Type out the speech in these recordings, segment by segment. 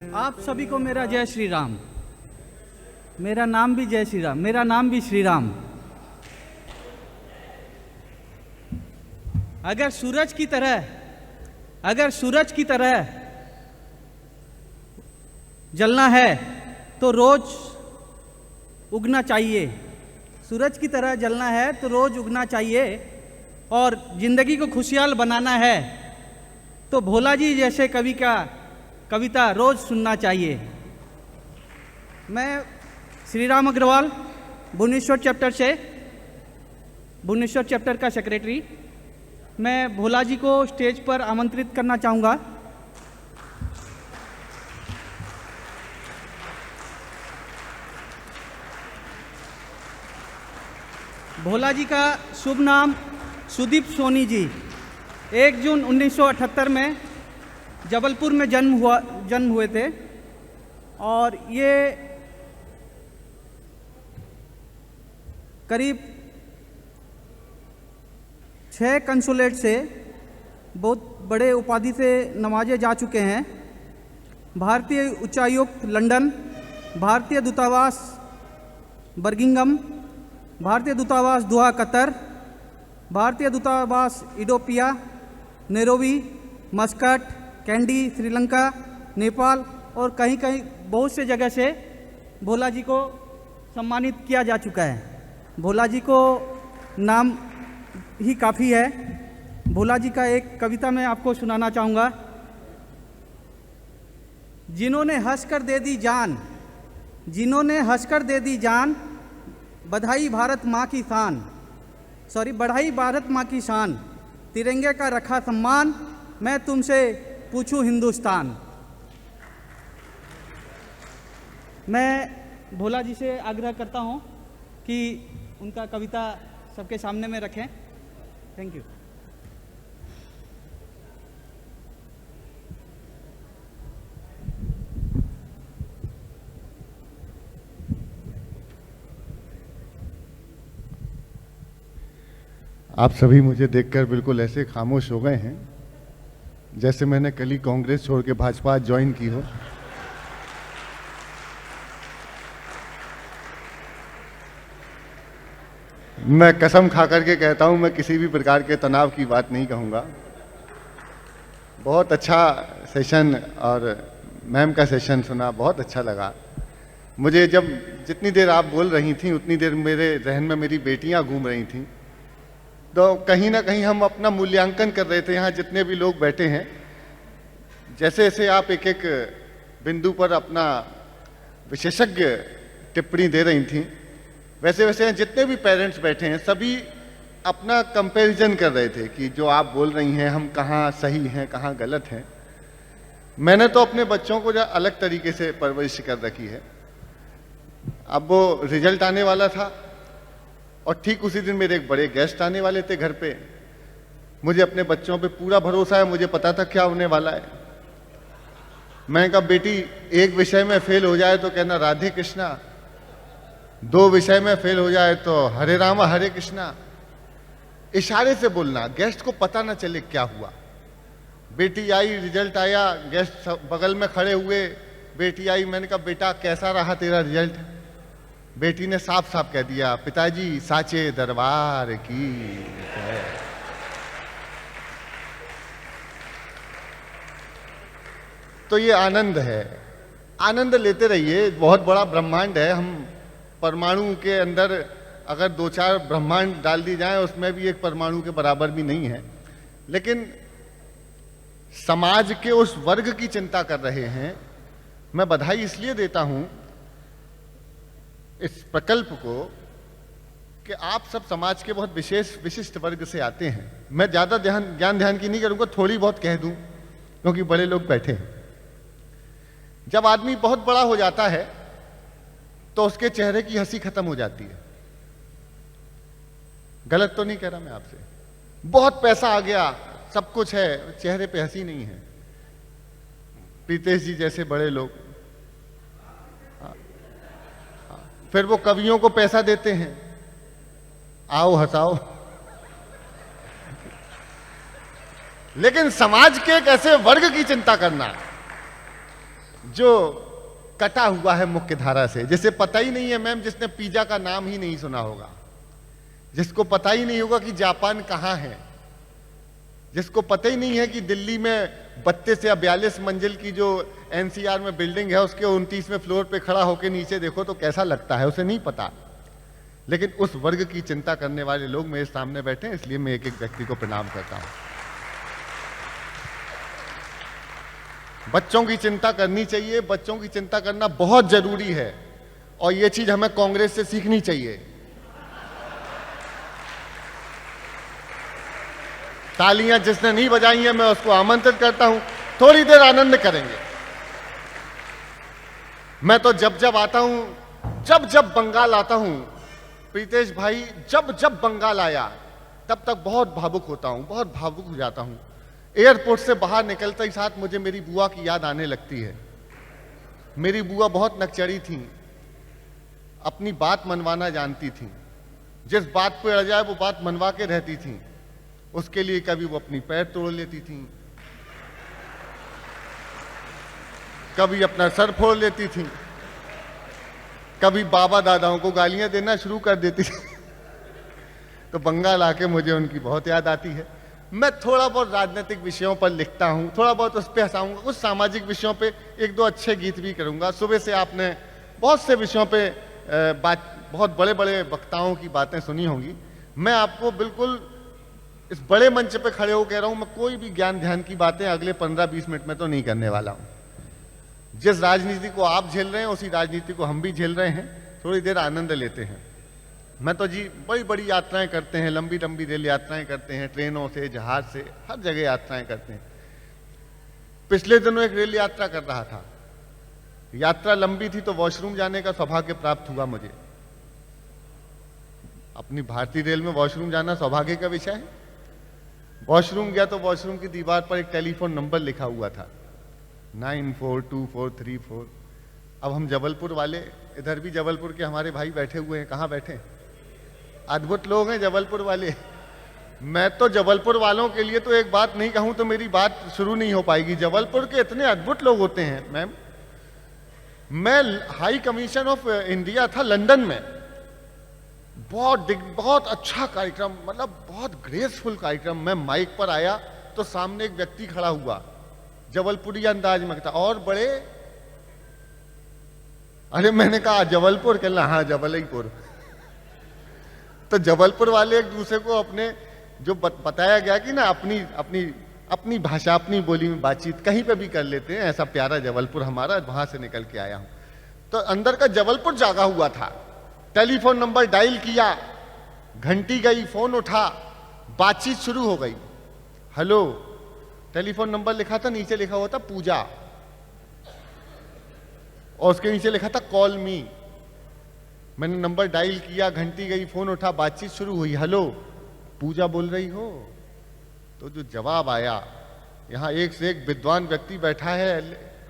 आप सभी को मेरा जय श्री राम। मेरा नाम भी जय श्री राम, मेरा नाम भी श्री राम। अगर सूरज की तरह जलना है तो रोज उगना चाहिए। सूरज की तरह जलना है तो रोज उगना चाहिए और जिंदगी को खुशहाल बनाना है तो भोला जी जैसे कवि का कविता रोज सुनना चाहिए। मैं श्री राम अग्रवाल भुवनेश्वर चैप्टर का सेक्रेटरी, मैं भोला जी को स्टेज पर आमंत्रित करना चाहूँगा। भोला जी का शुभ नाम सुदीप सोनी जी। 1 जून 1978 में जबलपुर में जन्म हुए थे और ये करीब 6 कंसुलेट से बहुत बड़े उपाधि से नवाजे जा चुके हैं। भारतीय उच्चायुक्त लंदन, भारतीय दूतावास बर्मिंघम, भारतीय दूतावास दोहा कतर, भारतीय दूतावास Ethiopia, Nairobi, Muscat, candy, Sri Lanka, Nepal और कहीं कहीं बहुत से जगह से भोला जी को सम्मानित किया जा चुका है। भोला जी को नाम ही काफ़ी है। भोला जी का एक कविता मैं आपको सुनाना चाहूँगा। जिन्होंने हंसकर दे दी जान, बढ़ाई भारत माँ की शान, तिरंगे का रखा सम्मान, मैं तुमसे पूछूं हिंदुस्तान। मैं भोला जी से आग्रह करता हूं कि उनका कविता सबके सामने में रखें। Thank you. आप सभी मुझे देखकर बिल्कुल ऐसे खामोश हो गए हैं जैसे मैंने कल ही कांग्रेस छोड़ के भाजपा ज्वाइन की हो। मैं कसम खा करके कहता हूं, मैं किसी भी प्रकार के तनाव की बात नहीं कहूंगा। बहुत अच्छा सेशन और मैम का सेशन सुना, बहुत अच्छा लगा मुझे। जब जितनी देर आप बोल रही थी उतनी देर मेरे जहन में मेरी बेटियां घूम रही थीं, तो कहीं ना कहीं हम अपना मूल्यांकन कर रहे थे। यहाँ जितने भी लोग बैठे हैं, जैसे जैसे आप एक एक बिंदु पर अपना विशेषज्ञ टिप्पणी दे रही थी, वैसे वैसे जितने भी पेरेंट्स बैठे हैं सभी अपना कंपैरिजन कर रहे थे कि जो आप बोल रही हैं हम कहाँ सही हैं कहाँ गलत हैं। मैंने तो अपने बच्चों को जो अलग तरीके से परवरिश कर रखी है। अब वो रिजल्ट आने वाला था और ठीक उसी दिन मेरे एक बड़े गेस्ट आने वाले थे घर पे। मुझे अपने बच्चों पे पूरा भरोसा है, मुझे पता था क्या होने वाला है। मैं कहा बेटी एक विषय में फेल हो जाए तो कहना राधे कृष्णा, 2 विषय में फेल हो जाए तो हरे रामा हरे कृष्णा। इशारे से बोलना, गेस्ट को पता ना चले क्या हुआ। बेटी आई, रिजल्ट आया, गेस्ट बगल में खड़े हुए, बेटी आई, मैंने कहा बेटा कैसा रहा तेरा रिजल्ट। बेटी ने साफ साफ कह दिया पिताजी साचे दरबार की जय। तो ये आनंद है, आनंद लेते रहिए। बहुत बड़ा ब्रह्मांड है। हम परमाणु के अंदर अगर 2-4 ब्रह्मांड डाल दी जाए उसमें भी एक परमाणु के बराबर भी नहीं है। लेकिन समाज के उस वर्ग की चिंता कर रहे हैं। मैं बधाई इसलिए देता हूं इस प्रकल्प को कि आप सब समाज के बहुत विशिष्ट वर्ग से आते हैं। मैं ज्यादा ज्ञान ध्यान की नहीं करूंगा, थोड़ी बहुत कह दूं क्योंकि बड़े लोग बैठे हैं। जब आदमी बहुत बड़ा हो जाता है तो उसके चेहरे की हंसी खत्म हो जाती है। गलत तो नहीं कह रहा मैं आपसे। बहुत पैसा आ गया, सब कुछ है, चेहरे पे हंसी नहीं है। प्रीतेश जी जैसे बड़े लोग, फिर वो कवियों को पैसा देते हैं, आओ हंसाओ। लेकिन समाज के एक ऐसे वर्ग की चिंता करना जो कटा हुआ है मुख्य धारा से, जिसे पता ही नहीं है मैम, जिसने पिज्जा का नाम ही नहीं सुना होगा, जिसको पता ही नहीं होगा कि जापान कहाँ है, जिसको पता ही नहीं है कि दिल्ली में 32 या 42 मंजिल की जो एनसीआर में बिल्डिंग है उसके 29वें फ्लोर पे खड़ा होकर नीचे देखो तो कैसा लगता है, उसे नहीं पता। लेकिन उस वर्ग की चिंता करने वाले लोग मेरे सामने बैठे हैं, इसलिए मैं एक एक व्यक्ति को प्रणाम करता हूं। बच्चों की चिंता करनी चाहिए, बच्चों की चिंता करना बहुत जरूरी है, और यह चीज हमें कांग्रेस से सीखनी चाहिए। तालियां जिसने नहीं बजाई हैं मैं उसको आमंत्रित करता हूं, थोड़ी देर आनंद करेंगे। मैं तो जब जब आता हूं, जब बंगाल आता हूं प्रीतेश भाई, जब बंगाल आया तब तक बहुत भावुक होता हूं, बहुत भावुक हो जाता हूं। एयरपोर्ट से बाहर निकलते ही साथ मुझे मेरी बुआ की याद आने लगती है। मेरी बुआ बहुत नकचड़ी थी, अपनी बात मनवाना जानती थी, जिस बात पे अड़ जाए वो बात मनवा के रहती थी। उसके लिए कभी वो अपनी पैर तोड़ लेती थी, कभी अपना सर फोड़ लेती थी, कभी बाबा दादाओं को गालियां देना शुरू कर देती थी। तो बंगाल आके मुझे उनकी बहुत याद आती है। मैं थोड़ा बहुत राजनीतिक विषयों पर लिखता हूं, थोड़ा बहुत उस पर हंसाऊंगा, कुछ सामाजिक विषयों पे एक दो अच्छे गीत भी करूंगा। सुबह से आपने बहुत से विषयों पे बहुत बड़े बड़े वक्ताओं की बातें सुनी होंगी। मैं आपको बिल्कुल इस बड़े मंच पे खड़े हो कह रहा हूं, मैं कोई भी ज्ञान ध्यान की बातें अगले 15-20 मिनट में तो नहीं करने वाला हूं। जिस राजनीति को आप झेल रहे हैं उसी राजनीति को हम भी झेल रहे हैं, थोड़ी देर आनंद लेते हैं। मैं तो जी बड़ी बड़ी यात्राएं करते हैं, लंबी लंबी रेल यात्राएं करते हैं, ट्रेनों से, जहाज से, हर जगह यात्राएं करते हैं। पिछले दिनों एक रेल यात्रा कर रहा था, यात्रा लंबी थी तो वॉशरूम जाने का सौभाग्य प्राप्त हुआ मुझे। अपनी भारतीय रेल में वॉशरूम जाना सौभाग्य का विषय है। वॉशरूम गया तो वॉशरूम की दीवार पर एक टेलीफोन नंबर लिखा हुआ था, 942434। अब हम जबलपुर वाले, इधर भी जबलपुर के हमारे भाई बैठे हुए हैं, कहाँ बैठे? अद्भुत लोग हैं जबलपुर वाले। मैं तो जबलपुर वालों के लिए तो एक बात नहीं कहूं तो मेरी बात शुरू नहीं हो पाएगी। जबलपुर के इतने अद्भुत लोग होते हैं मैम। मैं हाई कमीशन ऑफ इंडिया था लंदन में, बहुत अच्छा कार्यक्रम, मतलब बहुत ग्रेसफुल कार्यक्रम। मैं माइक पर आया तो सामने एक व्यक्ति खड़ा हुआ, जबलपुरी अंदाज में था, और बड़े, अरे मैंने कहा जबलपुर, कहला हाँ जबलपुर। तो जबलपुर वाले एक दूसरे को अपने जो बताया गया कि ना अपनी भाषा, अपनी बोली में बातचीत कहीं पे भी कर लेते हैं, ऐसा प्यारा जबलपुर हमारा, वहां से निकल के आया हूं। तो अंदर का जबलपुर जागा हुआ था। टेलीफोन नंबर डायल किया, घंटी गई, फोन उठा, बातचीत शुरू हो गई। हेलो, टेलीफोन नंबर लिखा था, नीचे लिखा हुआ था पूजा, और उसके नीचे लिखा था कॉल मी। मैंने नंबर डायल किया, घंटी गई, फोन उठा, बातचीत शुरू हुई। हेलो, पूजा बोल रही हो? तो जो जवाब आया, यहां एक से एक विद्वान व्यक्ति बैठा है,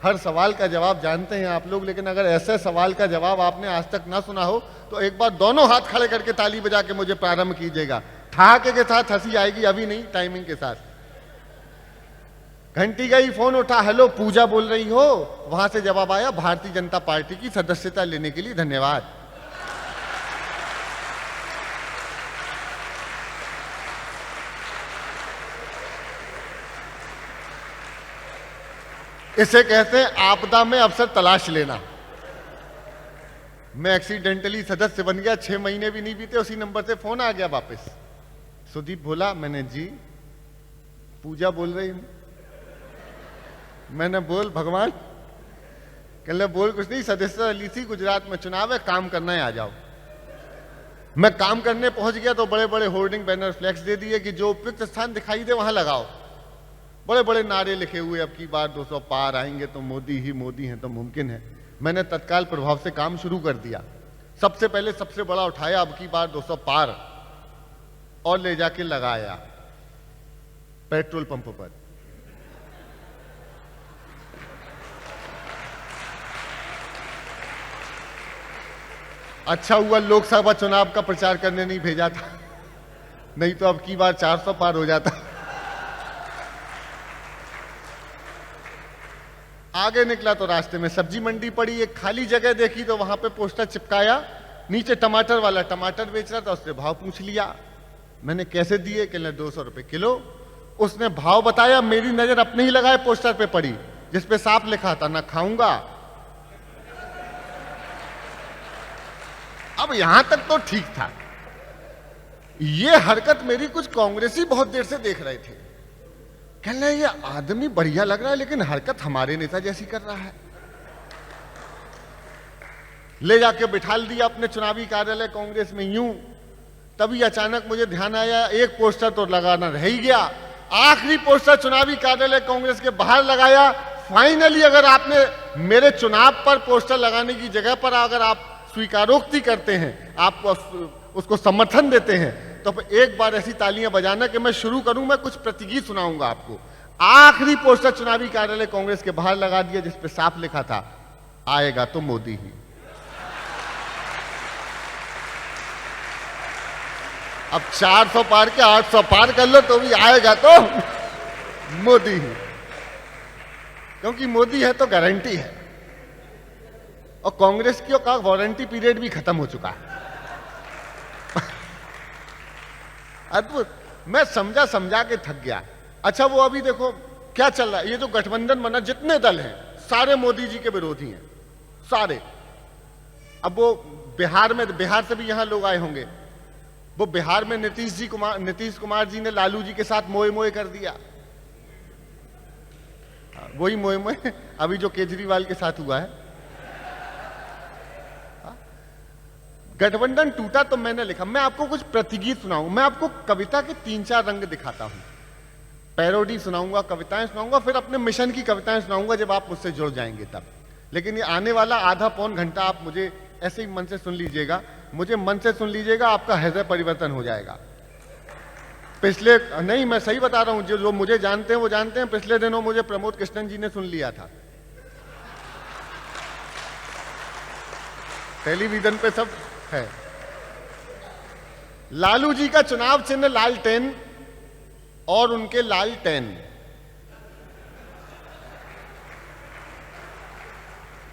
हर सवाल का जवाब जानते हैं आप लोग, लेकिन अगर ऐसे सवाल का जवाब आपने आज तक ना सुना हो तो एक बार दोनों हाथ खड़े करके ताली बजा के मुझे प्रारंभ कीजिएगा। ठहाके के साथ हंसी आएगी, अभी नहीं, टाइमिंग के साथ। घंटी गई, फोन उठा, हेलो पूजा बोल रही हो? वहां से जवाब आया, भारतीय जनता पार्टी की सदस्यता लेने के लिए धन्यवाद। इसे कहते हैं आपदा में अवसर तलाश लेना। मैं एक्सीडेंटली सदस्य बन गया, 6 महीने भी नहीं बीते, उसी नंबर से फोन आ गया वापस। सुदीप बोला, मैंने जी पूजा बोल रही हूं। मैंने बोल भगवान, कहले बोल कुछ नहीं, सदस्यता ली थी, गुजरात में चुनाव है, काम करना है, आ जाओ। मैं काम करने पहुंच गया तो बड़े बड़े होर्डिंग बैनर फ्लैक्स दे दिए कि जो उपयुक्त स्थान दिखाई दे वहां लगाओ। बड़े बड़े नारे लिखे हुए, अब की बार 200 पार आएंगे तो मोदी ही मोदी हैं तो मुमकिन है। मैंने तत्काल प्रभाव से काम शुरू कर दिया। सबसे पहले सबसे बड़ा उठाया, अब की बार 200 पार, और ले जाके लगाया पेट्रोल पंप पर। अच्छा हुआ लोकसभा चुनाव का प्रचार करने नहीं भेजा था, नहीं तो अब की बार 400 पार हो जाता। आगे निकला तो रास्ते में सब्जी मंडी पड़ी, एक खाली जगह देखी तो वहां पे पोस्टर चिपकाया, नीचे टमाटर वाला टमाटर बेच रहा था, उससे भाव पूछ लिया। मैंने कैसे दिए? कहने 200 रुपए किलो। उसने भाव बताया, मेरी नजर अपने ही लगाए पोस्टर पे पड़ी जिसपे साफ लिखा था ना खाऊंगा। अब यहां तक तो ठीक था। ये हरकत मेरी कुछ कांग्रेसी बहुत देर से देख रहे थे, कहने ये आदमी बढ़िया लग रहा है लेकिन हरकत हमारे नेता जैसी कर रहा है। ले जाके बिठा दिया अपने चुनावी कार्यालय कांग्रेस में यूं। तभी अचानक मुझे ध्यान आया, एक पोस्टर तो लगाना रह ही गया। आखिरी पोस्टर चुनावी कार्यालय कांग्रेस के बाहर लगाया। फाइनली अगर आपने मेरे चुनाव पर पोस्टर लगाने की जगह पर अगर आप स्वीकारोक्ति करते हैं, आप उसको समर्थन देते हैं, तो एक बार ऐसी तालियां बजाना कि मैं शुरू करूं, मैं कुछ प्रतिगीत सुनाऊंगा आपको। आखिरी पोस्टर चुनावी कार्यालय कांग्रेस के बाहर लगा दिया जिस पे साफ लिखा था, आएगा तो मोदी ही। अब 400 पार के 800 पार कर लो तो भी आएगा तो मोदी ही, क्योंकि मोदी है तो गारंटी है। और कांग्रेस की का वारंटी पीरियड भी खत्म हो चुका है। अद्भुत। मैं समझा के थक गया। अच्छा, वो अभी देखो क्या चल रहा है, ये जो गठबंधन बना, जितने दल हैं सारे मोदी जी के विरोधी हैं, सारे। अब वो बिहार से भी यहां लोग आए होंगे। वो बिहार में नीतीश कुमार जी ने लालू जी के साथ मोए मोए कर दिया। वही मोए मोए अभी जो केजरीवाल के साथ हुआ है। गठबंधन टूटा तो मैंने लिखा, मैं आपको कुछ प्रतिगीत सुनाऊंगा, मैं आपको कविता के 3-4 रंग दिखाता हूं, पैरोडी सुनाऊंगा, कविताएं सुनाऊंगा, फिर अपने मिशन की कविताएं सुनाऊंगा जब आप मुझसे जुड़ जाएंगे तब। लेकिन ये आने वाला आधा पौन घंटा आप मुझे ऐसे ही मन से सुन लीजिएगा, मुझे मन से सुन लीजिएगा, आपका हृदय परिवर्तन हो जाएगा। पिछले नहीं, मैं सही बता रहा हूं, जो मुझे जानते हैं वो जानते हैं, पिछले दिनों मुझे प्रमोद कृष्णन जी ने सुन लिया था, टेलीविजन पे सब है। लालू जी का चुनाव चिन्ह लालटेन और उनके लालटेन,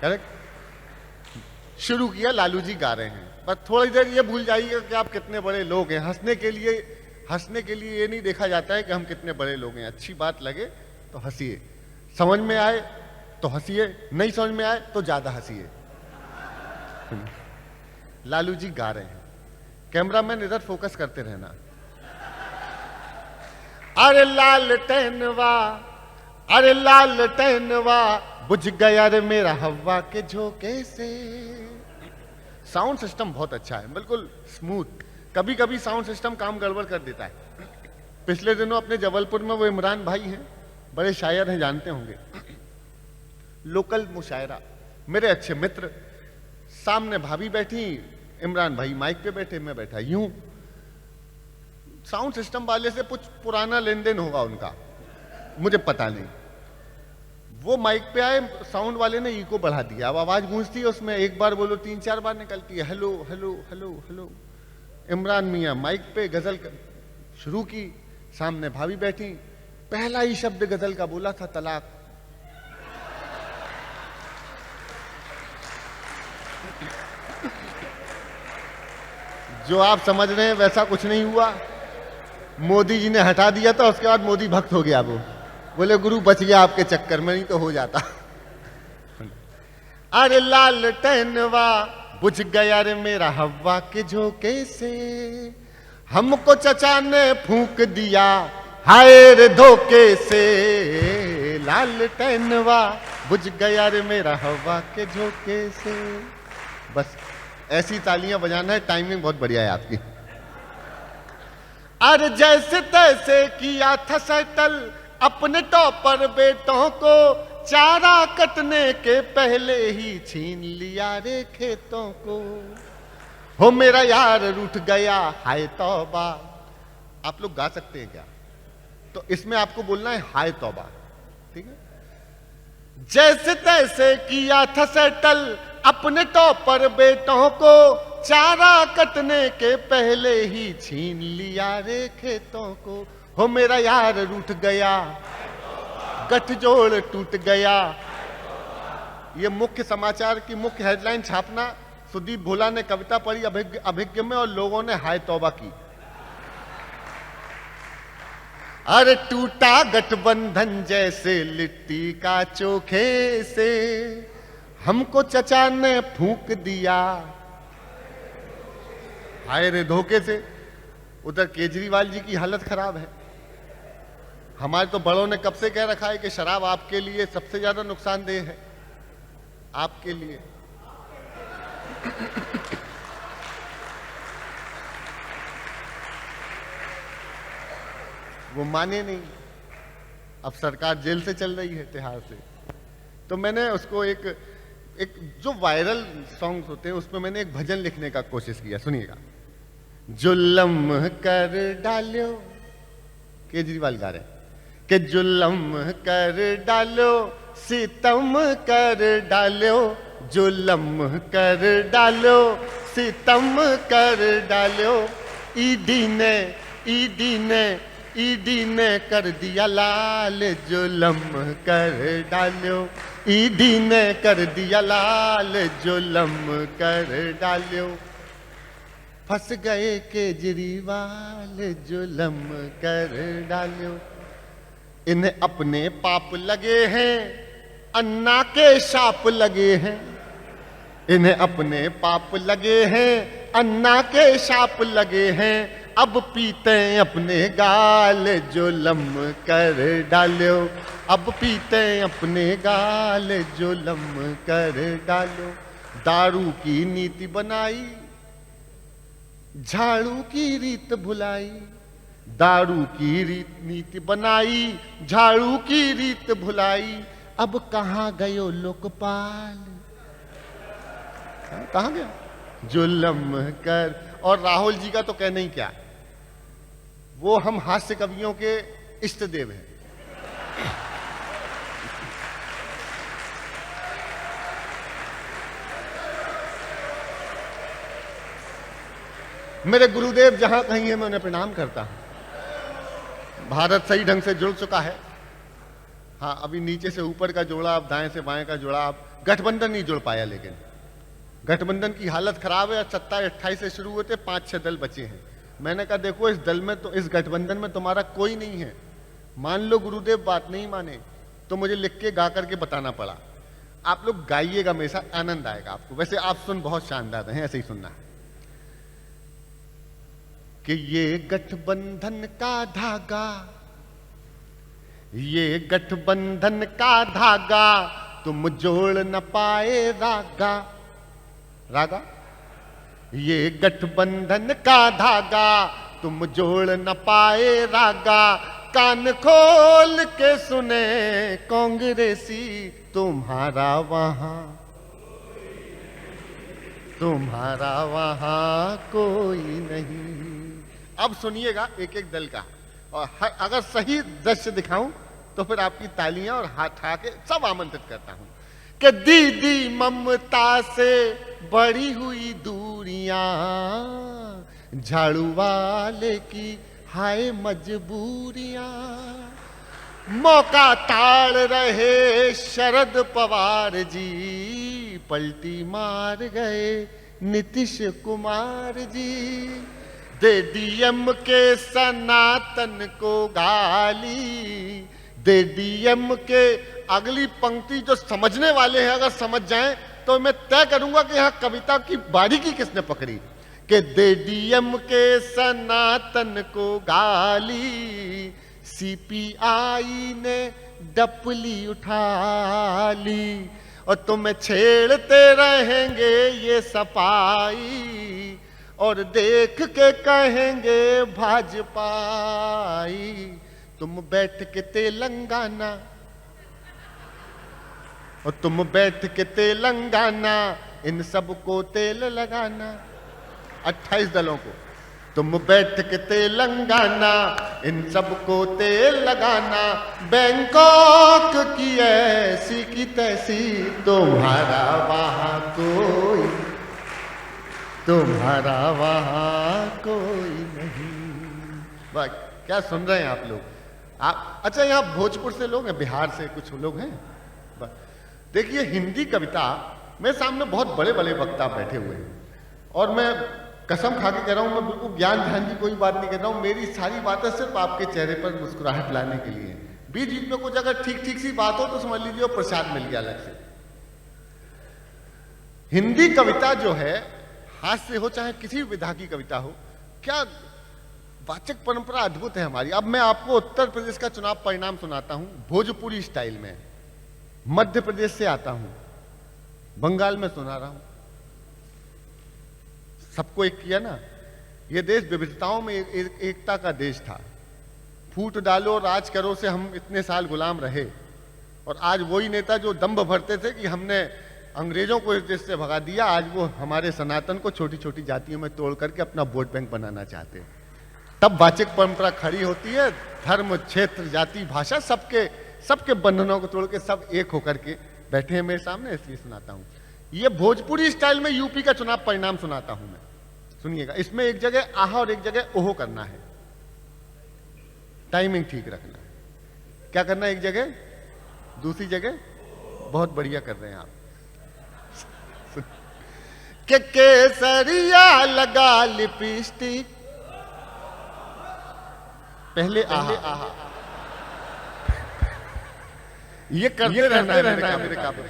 करेक्ट। शुरू किया, लालू जी गा रहे हैं, बस थोड़ी देर ये भूल जाइएगा कि आप कितने बड़े लोग हैं। हंसने के लिए ये नहीं देखा जाता है कि हम कितने बड़े लोग हैं। अच्छी बात लगे तो हंसिए, समझ में आए तो हंसिए, नहीं समझ में आए तो ज्यादा हंसिए। लालू जी गा रहे हैं, कैमरामैन इधर फोकस करते रहना। अरे लालटेनवा, अरे लालटेनवा, बुझ गया रे मेरा हवा के झोंके से। साउंड सिस्टम बहुत अच्छा है, बिल्कुल स्मूथ। कभी कभी साउंड सिस्टम काम गड़बड़ कर देता है। पिछले दिनों अपने जबलपुर में वो इमरान भाई हैं, बड़े शायर हैं, जानते होंगे, लोकल मुशायरा, मेरे अच्छे मित्र। सामने भाभी बैठी, इमरान भाई माइक पे बैठे, मैं बैठा यूं। साउंड सिस्टम वाले से कुछ पुराना लेन देन होगा उनका, मुझे पता नहीं। वो माइक पे आए, साउंड वाले ने इको बढ़ा दिया, अब आवाज गूंजती है उसमें, एक बार बोलो 3-4 बार निकलती है, hello hello hello hello. Imran मियां माइक पे गजल शुरू की, सामने भाभी बैठी, पहला ही शब्द गजल का बोला था, तलाक। जो आप समझ रहे हैं वैसा कुछ नहीं हुआ। मोदी जी ने हटा दिया था, उसके बाद मोदी भक्त हो गया। वो बोले गुरु बच गया आपके चक्कर में, नहीं तो हो जाता। अरे लालटेनवा, बुझ गया रे मेरा हवा के झोंके से, हमको चचा ने फूंक दिया हाय रे धोखे से। लालटेनवा, बुझ गया रे मेरा हवा के झोंके से। बस ऐसी तालियां बजाना है, टाइमिंग बहुत बढ़िया है आपकी। अरे जैसे तैसे किया था सेटल अपने टॉपर बेटों को, चारा कटने के पहले ही छीन लिया रे खेतों को। हो मेरा यार रूठ गया हाय तौबा। आप लोग गा सकते हैं क्या? तो इसमें आपको बोलना है हाय तौबा, ठीक है। जैसे तैसे किया था सेटल अपने टॉपर बेटों को, चारा कटने के पहले ही छीन लिया रे खेतों को। हो मेरा यार रूठ गया, गठजोड़ टूट गया, ये मुख्य समाचार की मुख्य हेडलाइन छापना, सुदीप भोला ने कविता पढ़ी अभिज्ञ में और लोगों ने हाय तौबा की। अरे टूटा गठबंधन जैसे लिट्टी का चोखे से, हमको चचा ने फूंक दिया हाय रे धोखे से। उधर केजरीवाल जी की हालत खराब है। हमारे तो बड़ों ने कब से कह रखा है कि शराब आपके लिए सबसे ज्यादा नुकसानदेह है, आपके लिए। वो माने नहीं। अब सरकार जेल से चल रही है तिहाड़ से। तो मैंने उसको एक जो वायरल सॉन्ग्स होते हैं उसमें मैंने एक भजन लिखने का कोशिश किया, सुनिएगा। जुल्म कर डालो, केजरीवाल गा रहे कि जुल्म कर डालो, सितम कर डालो, जुल्म कर डालो, सितम कर डालो। ईडी ने कर दिया लाल, जुल्म कर डालो। ईडी ने कर दिया लाल, जुल्म कर डालो। फंस गए केजरीवाल, जुल्म कर डालो। इन्हें अपने पाप लगे हैं, अन्ना के शाप लगे हैं। इन्हें अपने पाप लगे हैं, अन्ना के शाप लगे हैं। अब पीते हैं अपने गाल, जुल्म कर डालो। अब पीते हैं अपने गाल, जुल्म कर डालो। दारू की नीति बनाई, झाड़ू की रीत भुलाई। दारू की नीति बनाई, झाड़ू की रीत भुलाई। अब कहां गयो लोकपाल, कहां गया? जुल्म कर। और राहुल जी का तो कहना ही क्या, वो हम हास्य कवियों के इष्ट देव हैं। मेरे गुरुदेव जहां कहीं है मैं उन्हें प्रणाम करता हूं। भारत सही ढंग से जुड़ चुका है। हाँ, अभी नीचे से ऊपर का जोड़ा, अब दाएं से बाएं का जोड़ा, अब गठबंधन नहीं जुड़ पाया। लेकिन गठबंधन की हालत खराब है। 27-28 से शुरू होते 5-6 दल बचे हैं। मैंने कहा देखो इस दल में तो, इस गठबंधन में तुम्हारा कोई नहीं है। मान लो गुरुदेव बात नहीं माने तो मुझे लिख के गा करके बताना पड़ा। आप लोग गाइएगा मेरे साथ, आनंद आएगा आपको। वैसे आप सुन बहुत शानदार हैं, ऐसे ही सुनना है कि ये गठबंधन का धागा, ये गठबंधन का धागा, तुम जोड़ न पाए रागा। रागा, ये गठबंधन का धागा, तुम जोड़ न पाए रागा। कान खोल के सुने कांग्रेसी, तुम्हारा वहां, तुम्हारा वहां कोई नहीं। अब सुनिएगा एक एक दल का, और अगर सही दृश्य दिखाऊं तो फिर आपकी तालियां और हाथ उठा के सब आमंत्रित करता हूं कि दीदी ममता से बढ़ी हुई दूरियां, झाड़ू वाले की हाय मजबूरियां। मौका ताड़ रहे शरद पवार जी, पलटी मार गए नीतीश कुमार जी। दे डीएम के सनातन को गाली, दे डीएम के। अगली पंक्ति जो समझने वाले हैं अगर समझ जाएं तो मैं तय करूंगा कि यहां कविता की बारीकी किसने पकड़ी। कि दे डीएम के सनातन को गाली, सीपीआई ने डपली उठा ली। और तुम्हें छेड़ते रहेंगे ये सपाई, और देख के कहेंगे भाजपाई। तुम बैठ के तेलंगाना, और तुम बैठ के तेलंगाना, इन सबको तेल लगाना। 28 दलों को, तुम बैठ के तेलंगाना, इन सबको तेल लगाना। बैंकॉक की ऐसी की तैसी, तुम्हारा वहां कोई, तुम्हारा वहां कोई नहीं। वाह, क्या सुन रहे हैं आप लोग? आप अच्छा, यहाँ भोजपुर से लोग हैं, बिहार से कुछ लोग हैं। देखिए हिंदी कविता, मेरे सामने बहुत बड़े बड़े वक्ता बैठे हुए हैं और मैं कसम खा के कह रहा हूं, मैं बिल्कुल ज्ञान ध्यान की कोई बात नहीं कर रहा हूं, मेरी सारी बातें सिर्फ आपके चेहरे पर मुस्कुराहट लाने के लिए हैं। बीच बीच में कुछ अगर ठीक ठीक सी बात हो तो समझ लीजिए वो प्रसाद मिल गया अलग से। हिंदी कविता जो है, हास्य हो चाहे किसी भी विधा की कविता हो, क्या वाचक परंपरा अद्भुत है हमारी। अब मैं आपको उत्तर प्रदेश का चुनाव परिणाम सुनाता हूं भोजपुरी स्टाइल में। मध्य प्रदेश से आता हूं, बंगाल में सुना रहा हूं। सबको एक किया ना, यह देश विविधताओं में एकता का देश था। फूट डालो राज करो से हम इतने साल गुलाम रहे, और आज वही नेता जो दंभ भरते थे कि हमने अंग्रेजों को इस देश से भगा दिया, आज वो हमारे सनातन को छोटी छोटी जातियों में तोड़ करके अपना वोट बैंक बनाना चाहते हैं। तब वाचक परंपरा खड़ी होती है, धर्म क्षेत्र जाति भाषा सबके बंधनों को तोड़ के सब एक होकर के बैठे हैं मेरे सामने, इसलिए सुनाता हूं। ये भोजपुरी स्टाइल में यूपी का चुनाव परिणाम सुनाता हूं मैं, सुनिएगा। इसमें एक जगह आहा और एक जगह ओहो करना है, टाइमिंग ठीक रखना है। क्या करना है एक जगह, दूसरी जगह बहुत बढ़िया कर रहे हैं आप। के केसरिया लगा लिपस्टिक, पहले आहा, ये करते रहना है मेरे काम पे।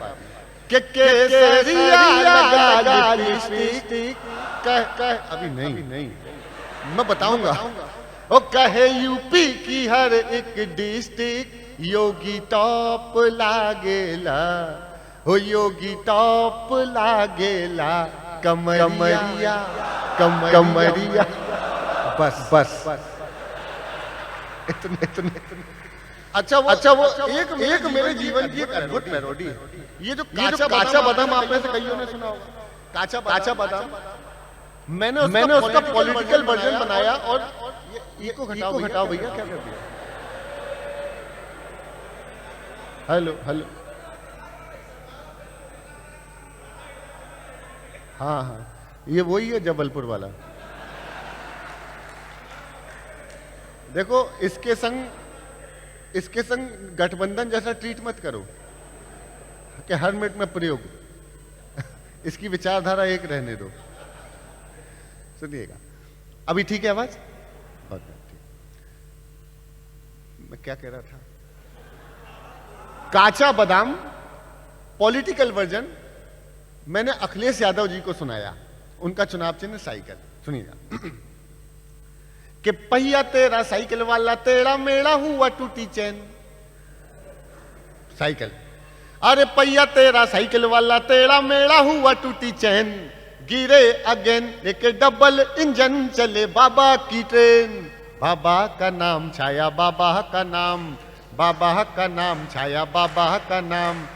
के केसरिया लगा लिपस्टिक, कह अभी नहीं मैं बताऊंगा। ओ कहे यूपी की हर एक डिस्ट्रिक्ट योगी टॉप लागेला, हो योगी टॉप लागेला, कमरिया कमरिया। बस इतने। अच्छा वो एक मेरे जीवन की एक अद्भुत पैरोडी है। ये जो काचा बादाम आप में से कईयों ने सुना होगा, काचा बादाम, मैंने उसका पॉलिटिकल वर्जन बनाया। और ये को घटाओ भैया, क्या कर दिया? हेलो हाँ, ये वही है जबलपुर वाला। देखो इसके संग गठबंधन जैसा ट्रीट मत करो कि हर मिनट में प्रयोग। इसकी विचारधारा एक रहने दो। सुनिएगा, अभी ठीक है आवाज? ठीक। मैं क्या कह रहा था? काचा बादाम पॉलिटिकल वर्जन मैंने अखिलेश यादव जी को सुनाया, उनका चुनाव चिन्ह साइकिल। सुनिएगा। कि पहिया तेरा साइकिल वाला, तेरा मेरा हुआ टूटी चैन। साइकिल, अरे पहिया तेरा साइकिल वाला, तेरा मेरा हुआ टूटी चैन। गिरे अगेन एक डबल इंजन, चले बाबा की ट्रेन। बाबा का नाम छाया, बाबा का नाम, बाबा का नाम छाया, बाबा का नाम,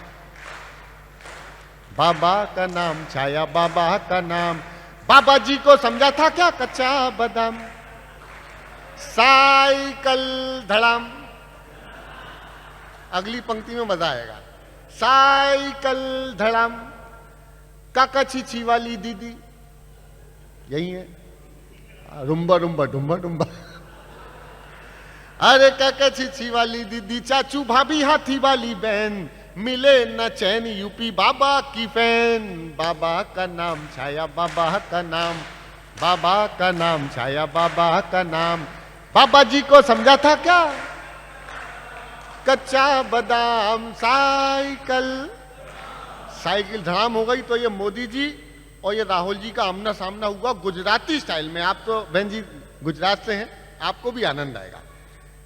बाबा का नाम छाया, बाबा का नाम। बाबा जी को समझा था क्या कच्चा बादाम। साइकिल धड़ाम, अगली पंक्ति में मजा आएगा। साइकिल धड़ाम, काका छीछी वाली दीदी, यही है। रुम्बा रुम्बा डुम्बा डुम्बा। अरे काका छीछी वाली दीदी, चाचू भाभी हाथी वाली बहन, मिले न चैन यूपी बाबा की फैन। बाबा का नाम छाया, बाबा का नाम, बाबा का नाम छाया, बाबा का नाम। बाबा जी को समझा था क्या कच्चा बादाम। साइकिल धड़ाम हो गई। तो ये मोदी जी और ये राहुल जी का आमना सामना हुआ गुजराती स्टाइल में। आप तो बहन जी गुजरात से हैं, आपको भी आनंद आएगा।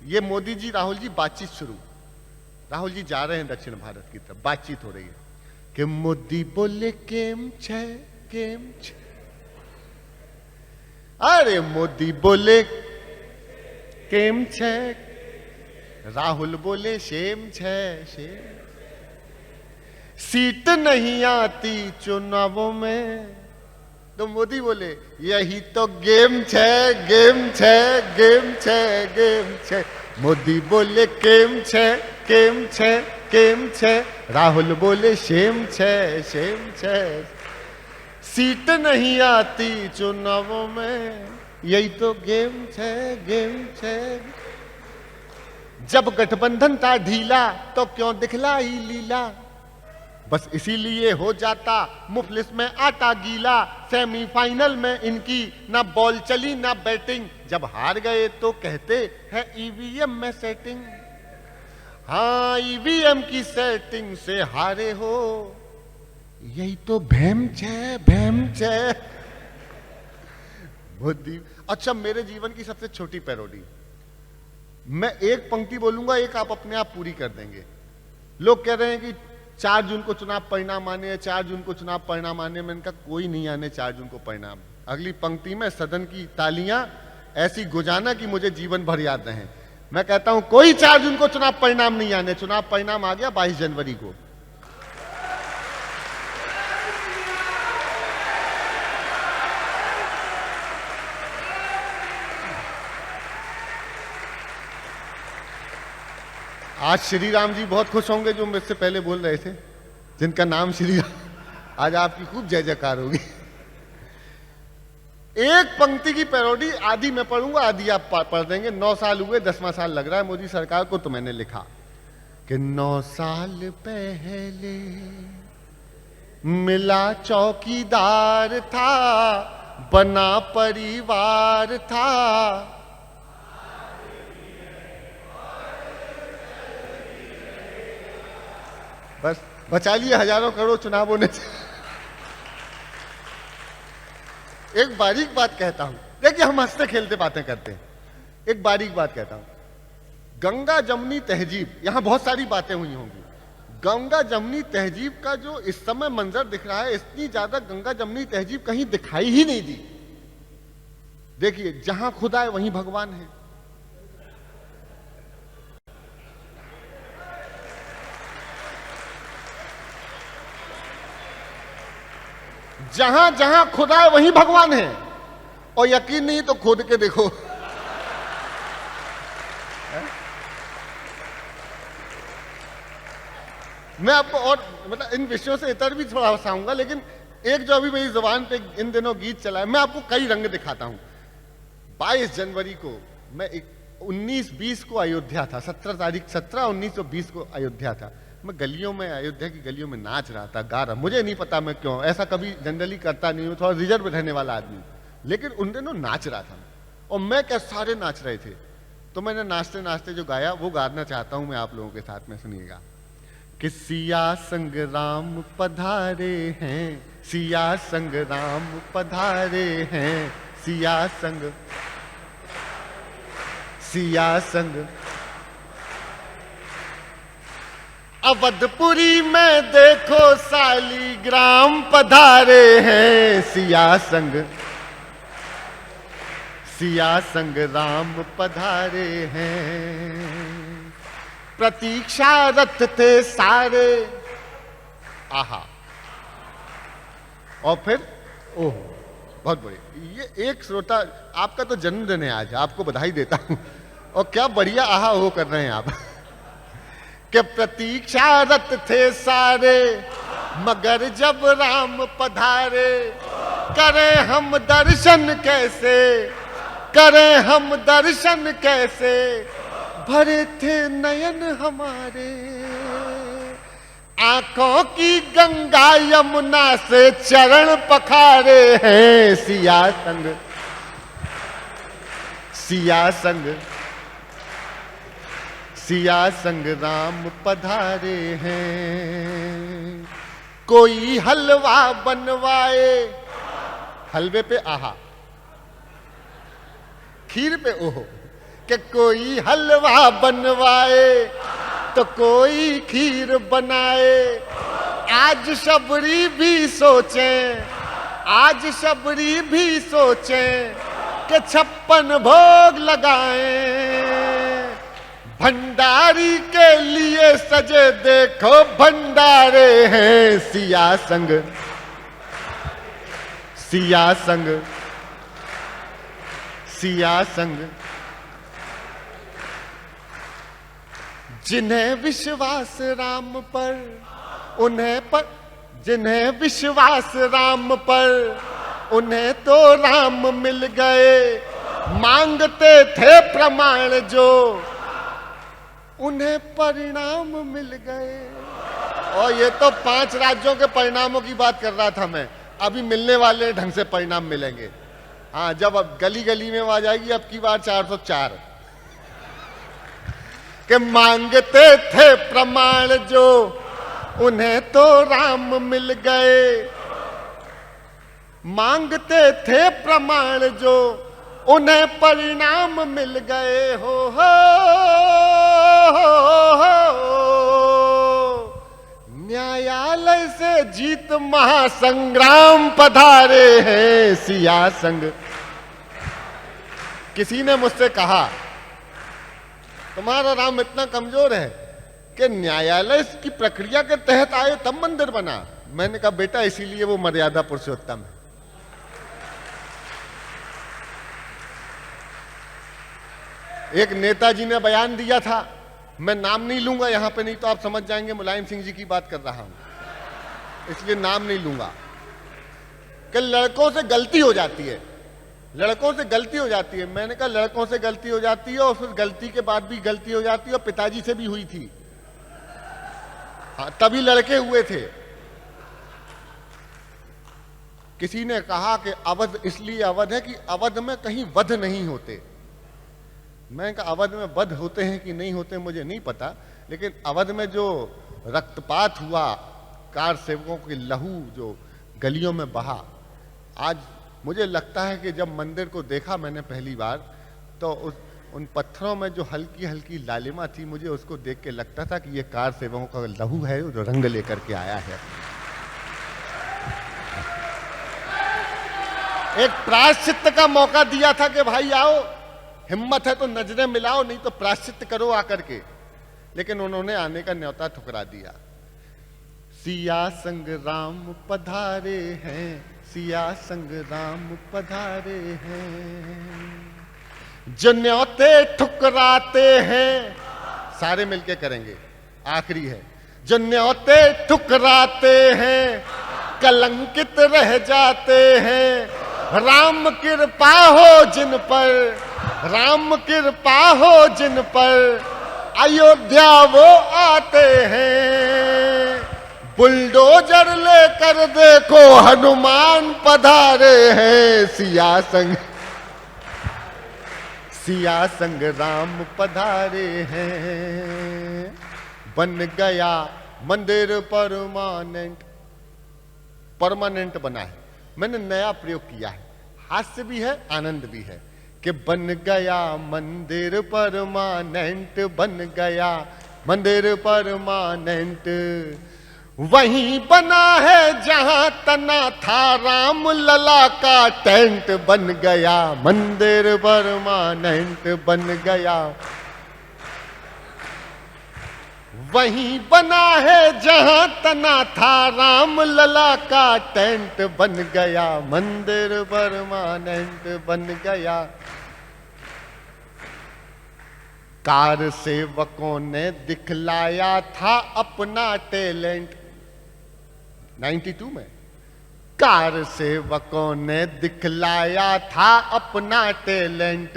ये मोदी जी राहुल जी बातचीत शुरू। राहुल जी जा रहे हैं दक्षिण भारत की तरफ, बातचीत हो रही है कि मोदी बोले केम छे, केम छे। अरे मोदी बोले केम छे, राहुल बोले शेम छे, शेम। सीट नहीं आती चुनावों में, तो मोदी बोले यही तो गेम छे, गेम छे, गेम छे, गेम छे। मोदी बोले केम छे, केम छे, केम छे। राहुल बोले शेम छे, शेम छे। सीट नहीं आती चुनावों में, यही तो गेम छे, गेम छे। जब गठबंधन था ढीला तो क्यों दिखलाई लीला। बस इसीलिए हो जाता मुफलिस में आटा गीला। सेमीफाइनल में इनकी ना बॉल चली ना बैटिंग, जब हार गए तो कहते हैं ईवीएम में सेटिंग। हाँ, ईवीएम की सेटिंग से हारे हो, यही तो भैम छे। बुद्धि। अच्छा, मेरे जीवन की सबसे छोटी पैरोडी, मैं एक पंक्ति बोलूंगा, एक आप अपने आप पूरी कर देंगे। लोग कह रहे हैं कि 4 जून को चुनाव परिणाम आने हैं, 4 जून को चुनाव परिणाम आने में, इनका कोई नहीं आने 4 जून को परिणाम। अगली पंक्ति में सदन की तालियां ऐसी गुजाना कि मुझे जीवन भर याद रहे। मैं कहता हूं कोई 4 जून को चुनाव परिणाम नहीं आने, चुनाव परिणाम आ गया 22 जनवरी को। आज श्री राम जी बहुत खुश होंगे जो मुझसे पहले बोल रहे थे, जिनका नाम श्री राम। आज आपकी खूब जय जयकार होगी। एक पंक्ति की पैरोडी आधी मैं पढ़ूंगा, आधी आप पढ़ देंगे। 9 साल हुए, 10वां साल लग रहा है मोदी सरकार को, तो मैंने लिखा कि 9 साल पहले मिला चौकीदार था, बना परिवार था। बस बचा लिए हजारों करोड़ चुनाव होने से। एक बारीक बात कहता हूं, देखिए हम हंसते खेलते बातें करते हैं। एक बारीक बात कहता हूं, गंगा जमुनी तहजीब, यहां बहुत सारी बातें हुई होंगी। गंगा जमुनी तहजीब का जो इस समय मंजर दिख रहा है, इतनी ज्यादा गंगा जमुनी तहजीब कहीं दिखाई ही नहीं दी। देखिए, जहां खुदा है वहीं भगवान है। जहां जहां खुदा है वहीं भगवान है। और यकीन नहीं तो खोद के देखो। मैं आपको और मतलब इन विषयों से इतर भी थोड़ा हंसाऊंगा, लेकिन एक जो अभी मेरी जुबान पे इन दिनों गीत चला है, मैं आपको कई रंग दिखाता हूं। 22 जनवरी को मैं 19-20 को अयोध्या था, 17-19 और 20 को अयोध्या था। मैं गलियों में, अयोध्या की गलियों में नाच रहा था, गा रहा। मुझे नहीं पता मैं क्यों, ऐसा कभी जनरली करता नहीं हूं, थोड़ा रिजर्व रहने वाला आदमी, लेकिन उन दिनों नाच रहा था। और मैं क्या, सारे नाच रहे थे। तो मैंने नाचते नाचते जो गाया वो गाना चाहता हूं मैं आप लोगों के साथ में, सुनिएगा। कि सिया संग राम पधारे हैं, सिया संग राम पधारे हैं, सिया संग अवधपुरी में देखो शालिग्राम पधारे हैं, सिया संग राम पधारे हैं। प्रतीक्षारत थे सारे, आहा। और फिर ओह, बहुत बढ़िया। ये एक श्रोता, आपका तो जन्मदिन है आज, आपको बधाई देता हूं। और क्या बढ़िया आहा हो कर रहे हैं आप। कि प्रतीक्षारत थे सारे, मगर जब राम पधारे, करें हम दर्शन कैसे, करें हम दर्शन कैसे, भरे थे नयन हमारे। आंखों की गंगा यमुना से चरण पखारे हैं, सिया संग राम पधारे हैं। कोई हलवा बनवाए, हलवे पे आहा, खीर पे ओहो। कि कोई हलवा बनवाए तो कोई खीर बनाए। आज शबरी भी सोचें, आज शबरी भी सोचें कि 56 भोग लगाएं। भंडारी के लिए सजे देखो भंडारे हैं, सिया संग जिन्हें विश्वास राम पर, जिन्हें विश्वास राम पर, उन्हें तो राम मिल गए। मांगते थे प्रमाण जो, उन्हें परिणाम मिल गए। और ये तो 5 राज्यों के परिणामों की बात कर रहा था मैं। अभी मिलने वाले ढंग से परिणाम मिलेंगे। हाँ, जब अब गली गली में आ जाएगी अब की बार 404 के मांगते थे प्रमाण जो उन्हें तो राम मिल गए, मांगते थे प्रमाण जो उन्हें परिणाम मिल गए। हो न्यायालय से जीत महासंग्राम पधारे हैं सिया संग। किसी ने मुझसे कहा तुम्हारा राम इतना कमजोर है कि न्यायालय की प्रक्रिया के तहत आए तब मंदिर बना। मैंने कहा बेटा इसीलिए वो मर्यादा पुरुषोत्तम है। एक नेताजी ने बयान दिया था, मैं नाम नहीं लूंगा यहां पे, नहीं तो आप समझ जाएंगे मुलायम सिंह जी की बात कर रहा हूं, इसलिए नाम नहीं लूंगा, कि लड़कों से गलती हो जाती है, लड़कों से गलती हो जाती है। मैंने कहा लड़कों से गलती हो जाती है और फिर गलती के बाद भी गलती हो जाती है, और पिताजी से भी हुई थी। हाँ, तभी लड़के हुए थे। किसी ने कहा कि अवध इसलिए अवध है कि अवध में कहीं वध नहीं होते। मैं कहा अवध में वध होते हैं कि नहीं होते मुझे नहीं पता, लेकिन अवध में जो रक्तपात हुआ, कार सेवकों के लहू जो गलियों में बहा, आज मुझे लगता है कि जब मंदिर को देखा मैंने पहली बार, तो उन पत्थरों में जो हल्की हल्की लालिमा थी, मुझे उसको देख के लगता था कि ये कार सेवकों का लहू है जो रंग लेकर के आया है। एक प्रायश्चित्त का मौका दिया था कि भाई आओ, हिम्मत है तो नजरें मिलाओ, नहीं तो प्रायश्चित्त करो आकर के, लेकिन उन्होंने आने का न्योता ठुकरा दिया। सिया संग राम पधारे हैं, सिया संग राम पधारे हैं, जो न्योते ठुकराते हैं, सारे मिलके करेंगे, आखिरी है, जो न्योते ठुकराते हैं कलंकित रह जाते हैं। राम कृपा हो जिन पर, राम कृपा हो जिन पर, अयोध्या वो आते हैं। बुलडोजर लेकर देखो हनुमान पधारे हैं, सिया संग, सिया संग राम पधारे हैं। बन गया मंदिर परमानेंट, परमानेंट बना है। मैंने नया प्रयोग किया है, हास्य भी है आनंद भी है, कि बन गया मंदिर परमानेंट, बन गया मंदिर परमानेंट। वहीं बना है जहां तना था राम लला का टेंट, बन गया मंदिर परमानेंट, बन गया। वहीं बना है जहां तना था राम लला का टेंट, बन गया मंदिर परमानेंट, बन गया। कार सेवकों ने दिखलाया था अपना टैलेंट, 92 में कार सेवकों ने दिखलाया था अपना टैलेंट।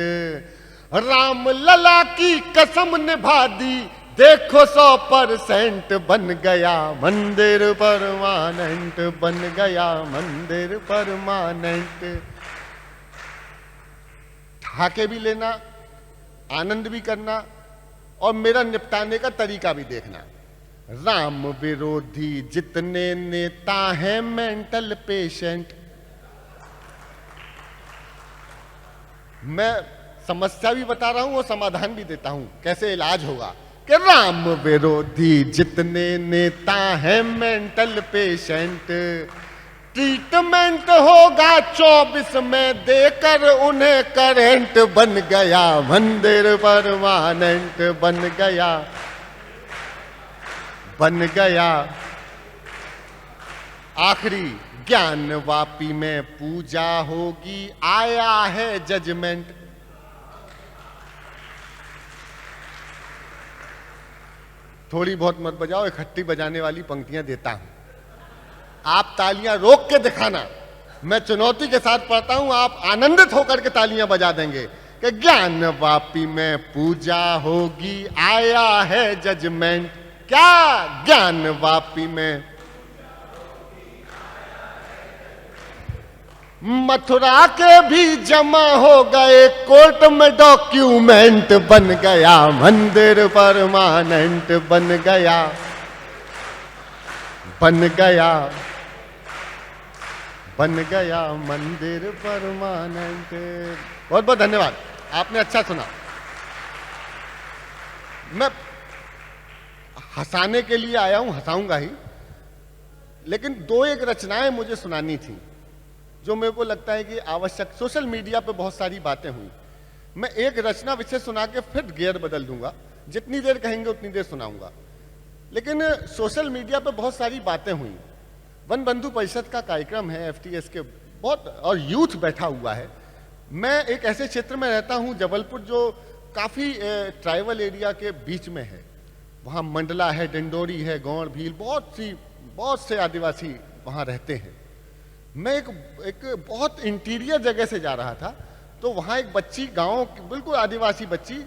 राम लला की कसम निभा दी, देखो 100% बन गया मंदिर परमानेंट, बन गया मंदिर परमानेंट। ठाके भी लेना, आनंद भी करना, और मेरा निपटाने का तरीका भी देखना। राम विरोधी जितने नेता हैं मेंटल पेशेंट। मैं समस्या भी बता रहा हूं और समाधान भी देता हूं कैसे इलाज होगा, कि राम विरोधी जितने नेता हैं मेंटल पेशेंट। ट्रीटमेंट होगा 24 में देकर उन्हें करंट, बन गया मंदिर परमानेंट, बन गया, बन गया। आखिरी ज्ञान वापी में पूजा होगी, आया है जजमेंट। थोड़ी बहुत मत बजाओ, इकट्ठी बजाने वाली पंक्तियां देता हूं, आप तालियां रोक के दिखाना। मैं चुनौती के साथ पढ़ता हूं, आप आनंदित होकर के तालियां बजा देंगे कि ज्ञान वापी में पूजा होगी, आया है जजमेंट। क्या ज्ञान वापी में, मथुरा के भी जमा हो गए, कोर्ट में डॉक्यूमेंट बन गया, मंदिर परमानेंट बन गया, बन गया, बन गया मंदिर परमानेंट। बहुत बहुत धन्यवाद, आपने अच्छा सुना। मैं हंसाने के लिए आया हूं, हंसाऊंगा ही, लेकिन दो एक रचनाएं मुझे सुनानी थी जो मेरे को लगता है कि आवश्यक। सोशल मीडिया पे बहुत सारी बातें हुई, मैं एक रचना विषय सुना के फिर गियर बदल दूंगा, जितनी देर कहेंगे उतनी देर सुनाऊंगा। लेकिन सोशल मीडिया पे बहुत सारी बातें हुई। वन बंधु परिषद का कार्यक्रम है, एफटीएस के बहुत, और यूथ बैठा हुआ है। मैं एक ऐसे क्षेत्र में रहता हूं जबलपुर जो काफी ट्राइबल एरिया के बीच में है। वहाँ मंडला है, डिंडोरी है, गौड़ भील, बहुत से आदिवासी वहाँ रहते हैं। मैं एक बहुत इंटीरियर जगह से जा रहा था, तो वहाँ एक बच्ची, गांव की बिल्कुल आदिवासी बच्ची,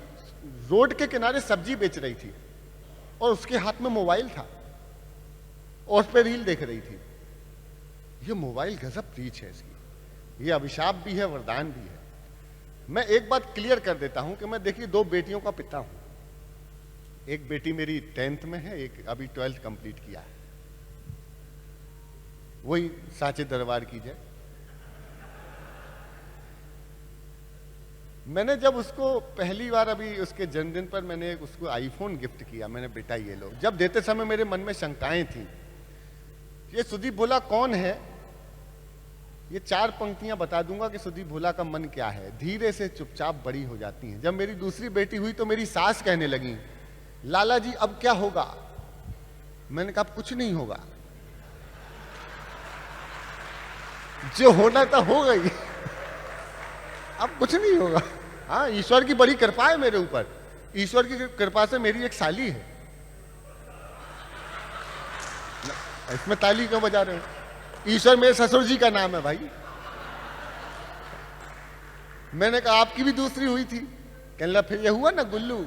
रोड के किनारे सब्जी बेच रही थी और उसके हाथ में मोबाइल था और उस पर रील देख रही थी। ये मोबाइल गजब रीच है इसकी, ये अभिशाप भी है, वरदान भी है। मैं एक बात क्लियर कर देता हूं कि मैं, देखिए, दो बेटियों का पिता हूं। एक बेटी मेरी 10th में है, एक अभी 12th कंप्लीट किया है। वही सांचे दरबार की जय। मैंने जब उसको पहली बार, अभी उसके जन्मदिन पर मैंने उसको आईफोन गिफ्ट किया। मैंने, बेटा ये लो। जब देते समय मेरे मन में शंकाएं थी। ये सुदीप भोला कौन है? ये 4 पंक्तियां बता दूंगा कि सुदीप भोला का मन क्या है। धीरे से चुपचाप बड़ी हो जाती हैं। जब मेरी दूसरी बेटी हुई तो मेरी सास कहने लगी, लाला जी अब क्या होगा? मैंने कहा कुछ नहीं होगा, जो होना था हो गई, अब कुछ नहीं होगा। हाँ, ईश्वर की बड़ी कृपा है मेरे ऊपर। ईश्वर की कृपा से मेरी एक साली है। इसमें ताली क्यों बजा रहे हो? ईश्वर मेरे ससुर जी का नाम है भाई। मैंने कहा आपकी भी दूसरी हुई थी? कहने लगा फिर ये हुआ ना गुल्लू।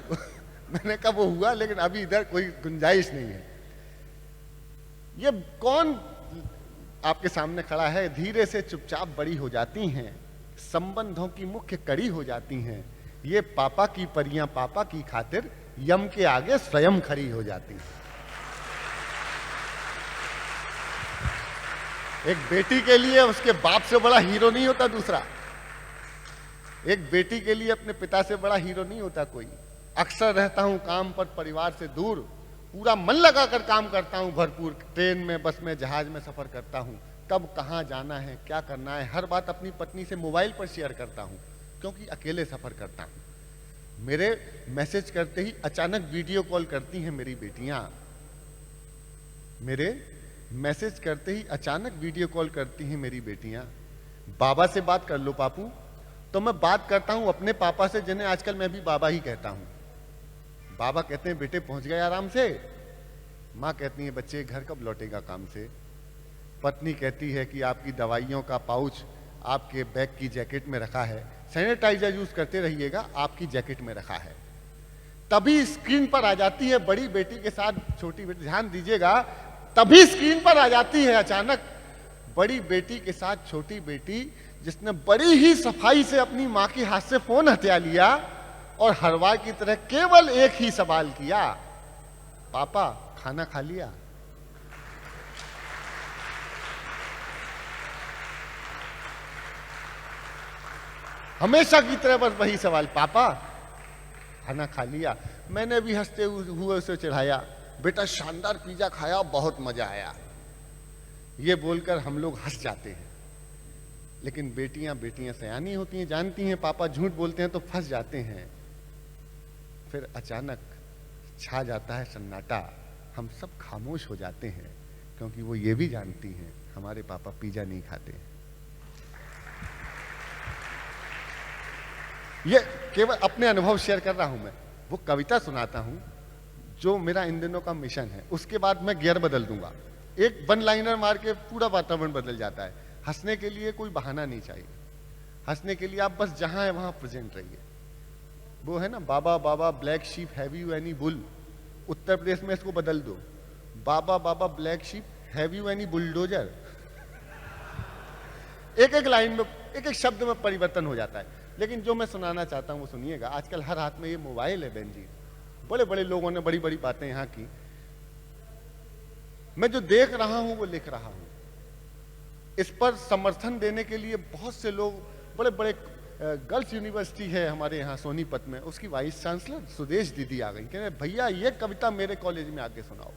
मैंने कहा वो हुआ, लेकिन अभी इधर कोई गुंजाइश नहीं है। ये कौन आपके सामने खड़ा है? धीरे से चुपचाप बड़ी हो जाती हैं, संबंधों की मुख्य कड़ी हो जाती हैं। ये पापा की परियां पापा की खातिर यम के आगे स्वयं खड़ी हो जाती हैं। एक बेटी के लिए उसके बाप से बड़ा हीरो नहीं होता दूसरा। एक बेटी के लिए अपने पिता से बड़ा हीरो नहीं होता कोई। अक्सर रहता हूं काम पर परिवार से दूर, पूरा मन लगाकर काम करता हूं भरपूर। ट्रेन में, बस में, जहाज में सफर करता हूं। कब कहां जाना है, क्या करना है, हर बात अपनी पत्नी से मोबाइल पर शेयर करता हूं, क्योंकि अकेले सफर करता हूं। मेरे मैसेज करते ही अचानक वीडियो कॉल करती हैं मेरी बेटियां। मेरे मैसेज करते ही अचानक वीडियो कॉल करती हैं मेरी बेटियां। बाबा से बात कर लो पापू। तो मैं बात करता हूं अपने पापा से, जिन्हें आजकल मैं भी बाबा ही कहता हूं। बाबा कहते हैं बेटे पहुंच गए आराम से। माँ कहती है बच्चे घर कब लौटेगा काम से। पत्नी कहती है कि आपकी दवाइयों का पाउच आपके बैग की जैकेट में रखा है, सैनिटाइजर यूज करते रहिएगा, आपकी जैकेट में रखा है। तभी स्क्रीन पर आ जाती है बड़ी बेटी के साथ छोटी बेटी, ध्यान दीजिएगा, तभी स्क्रीन पर आ जाती है अचानक बड़ी बेटी के साथ छोटी बेटी, जिसने बड़ी ही सफाई से अपनी मां के हाथ से फोन हथिया लिया और हर बार की तरह केवल एक ही सवाल किया, पापा खाना खा लिया? हमेशा की तरह बस वही सवाल, पापा खाना खा लिया? मैंने भी हंसते हुए उसे चढ़ाया, बेटा शानदार पिज्जा खाया, बहुत मजा आया। ये बोलकर हम लोग हंस जाते हैं। लेकिन बेटियां सयानी होती हैं, जानती हैं पापा झूठ बोलते हैं तो फंस जाते हैं। फिर अचानक छा जाता है सन्नाटा, हम सब खामोश हो जाते हैं, क्योंकि वो ये भी जानती हैं हमारे पापा पिज्जा नहीं खाते। ये केवल अपने अनुभव शेयर कर रहा हूं मैं। वो कविता सुनाता हूं जो मेरा इन दिनों का मिशन है, उसके बाद मैं गियर बदल दूंगा। एक वन लाइनर मार के पूरा वातावरण बदल जाता है। हंसने के लिए कोई बहाना नहीं चाहिए, हंसने के लिए आप बस जहां है वहां प्रेजेंट रहिए। वो है ना, baa baa black sheep have you any wool, Uttar Pradesh में इसको बदल दो, baa baa black sheep have you any bulldozer. एक एक लाइन में, एक एक शब्द में परिवर्तन हो जाता है। लेकिन जो मैं सुनाना चाहता हूं वो सुनिएगा। आजकल हर हाथ में ये मोबाइल है बहन जी, बड़े बड़े लोगों ने बड़ी बड़ी बातें यहां की। मैं जो देख रहा हूं वो लिख रहा हूं। इस पर समर्थन देने के लिए बहुत से लोग, बड़े बड़े गर्ल्स यूनिवर्सिटी है हमारे यहाँ सोनीपत में, उसकी वाइस चांसलर सुदेश दीदी आ गई, कह रहे भैया ये कविता मेरे कॉलेज में आके सुनाओ।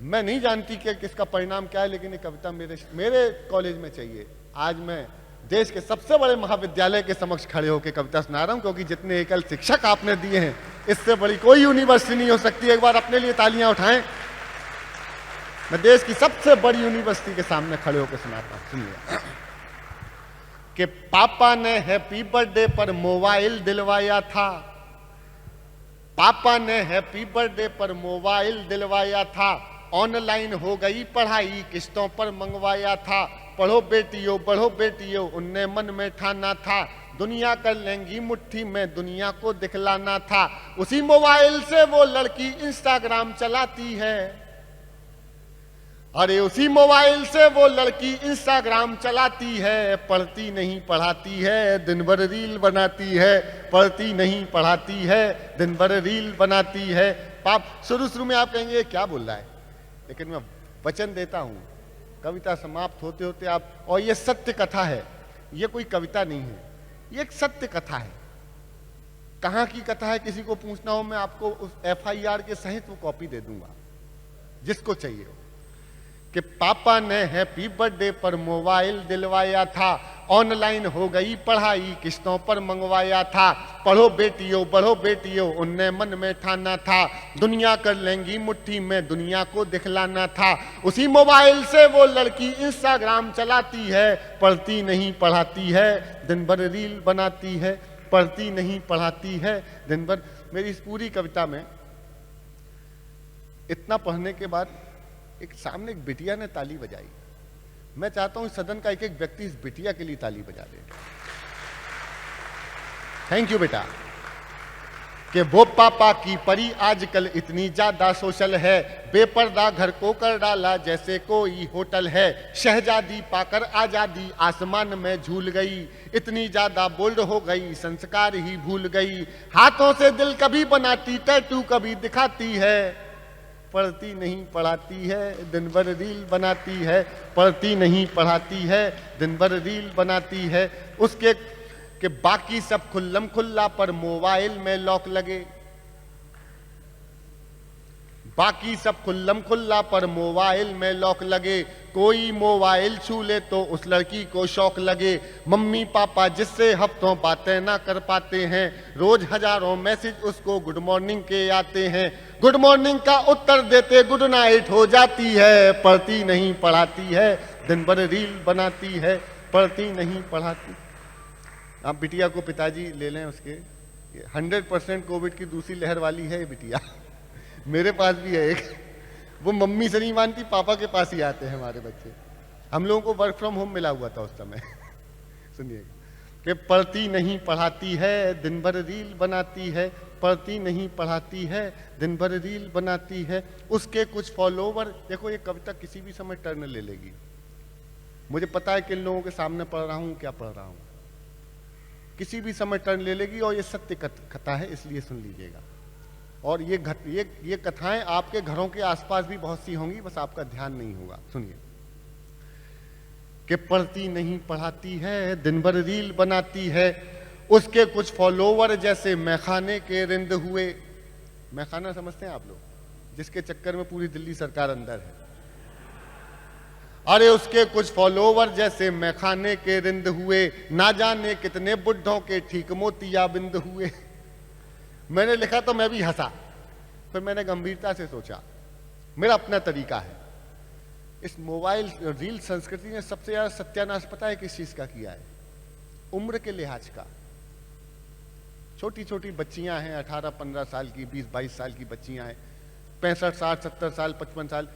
मैं नहीं जानती कि किसका परिणाम क्या है, लेकिन ये कविता मेरे कॉलेज में चाहिए। आज मैं देश के सबसे बड़े महाविद्यालय के समक्ष खड़े होकर कविता सुना रहा हूं, क्योंकि जितने एकल शिक्षक आपने दिए हैं इससे बड़ी कोई यूनिवर्सिटी नहीं हो सकती। एक बार अपने लिए तालियां उठाएं। मैं देश की सबसे बड़ी यूनिवर्सिटी के सामने खड़े होकर सुनाता हूं, सुनिए। कि पापा ने हैप्पी बर्थडे पर मोबाइल दिलवाया था, पापा ने हैप्पी बर्थडे पर मोबाइल दिलवाया था, ऑनलाइन हो गई पढ़ाई किस्तों पर मंगवाया था, पढ़ो बेटियों उनने मन में ठाना था, दुनिया कर लेंगी मुट्ठी में दुनिया को दिखलाना था। उसी मोबाइल से वो लड़की इंस्टाग्राम चलाती है, अरे उसी मोबाइल से वो लड़की इंस्टाग्राम चलाती है, पढ़ती नहीं पढ़ाती है दिन भर रील बनाती है, पढ़ती नहीं पढ़ाती है दिन भर रील बनाती है। पाप शुरू में आप कहेंगे क्या बोल रहा है, लेकिन मैं वचन देता हूं कविता समाप्त होते होते आप, और ये सत्य कथा है, ये कोई कविता नहीं है, ये एक सत्य कथा है। कहां की कथा है किसी को पूछना हो, मैं आपको उस FIR के सहित वो कॉपी दे दूंगा जिसको चाहिए हो। कि पापा ने हैप्पी बर्थडे पर मोबाइल दिलवाया था, ऑनलाइन हो गई पढ़ाई किस्तों पर मंगवाया था, पढ़ो बेटियों उनने मन में ठाना था, दुनिया कर लेंगी मुट्ठी में दुनिया को दिखलाना था। उसी मोबाइल से वो लड़की इंस्टाग्राम चलाती है, पढ़ती नहीं पढ़ाती है दिन भर रील बनाती है, पढ़ती नहीं पढ़ाती है दिन भर। मेरी इस पूरी कविता में इतना पढ़ने के बाद एक सामने एक बिटिया ने ताली बजाई। मैं चाहता हूं इस सदन का एक एक व्यक्ति इस बिटिया के लिए ताली बजा दे। थैंक यू बेटा। कि वो पापा की परी आजकल इतनी ज्यादा सोशल है, बेपर्दा घर को कर डाला जैसे कोई होटल है, शहजादी पाकर आजादी आसमान में झूल गई, इतनी ज्यादा बोल्ड हो गई संस्कार ही भूल गई, हाथों से दिल कभी बनाती टैटू कभी दिखाती है, पढ़ती नहीं पढ़ाती है दिन भर रील बनाती है, पढ़ती नहीं पढ़ाती है दिन भर रील बनाती है। उसके कि बाकी सब खुल्लम खुल्ला पर मोबाइल में लॉक लगे, बाकी सब खुल्लम खुल्ला पर मोबाइल में लॉक लगे, कोई मोबाइल छू ले तो उस लड़की को शौक लगे, मम्मी पापा जिससे हफ्तों बातें ना कर पाते हैं, रोज हजारों मैसेज उसको गुड मॉर्निंग के आते हैं, गुड मॉर्निंग का उत्तर देते गुड नाइट हो जाती है, पढ़ती नहीं पढ़ाती है दिन भर रील बनाती है, पढ़ती नहीं पढ़ाती। आप बिटिया को पिताजी ले लें उसके, 100% कोविड की दूसरी लहर वाली है ये बिटिया। मेरे पास भी है एक, वो मम्मी से नहीं मानती, पापा के पास ही आते हैं हमारे बच्चे। हम लोगों को वर्क फ्रॉम होम मिला हुआ था उस समय। सुनिएगा कि पढ़ती नहीं पढ़ाती है दिन भर रील बनाती है, पढ़ती नहीं पढ़ाती है दिन भर रील बनाती है, उसके कुछ फॉलोवर। देखो ये कविता किसी भी समय टर्न ले लेगी, मुझे पता है किन लोगों के सामने पढ़ रहा हूं, क्या पढ़ रहा हूं, किसी भी समय टर्न ले लेगी, और ये सत्य कथा है इसलिए सुन लीजिएगा। और ये कथाएं आपके घरों के आसपास भी बहुत सी होंगी, बस आपका ध्यान नहीं होगा। सुनिए कि पढ़ती नहीं पढ़ाती है दिन भर रील बनाती है, उसके कुछ फॉलोवर जैसे मैखाने के रिंद हुए। मैखाना समझते हैं आप लोग, जिसके चक्कर में पूरी दिल्ली सरकार अंदर है। अरे उसके कुछ फॉलोवर जैसे मैखाने के रिंद हुए, ना जाने कितने बुढ़ों के ठीक मोतिया बिंद हुए। मैंने लिखा तो मैं भी हंसा, फिर मैंने गंभीरता से सोचा मेरा अपना तरीका है। इस मोबाइल रील संस्कृति ने सबसे ज्यादा सत्यानाश पता है किस चीज का किया है? उम्र के लिहाज का। छोटी छोटी बच्चियां हैं, 18-15 साल की, 20-22 साल की बच्चियां हैं, 65, 60, 70 साल, 55 साल,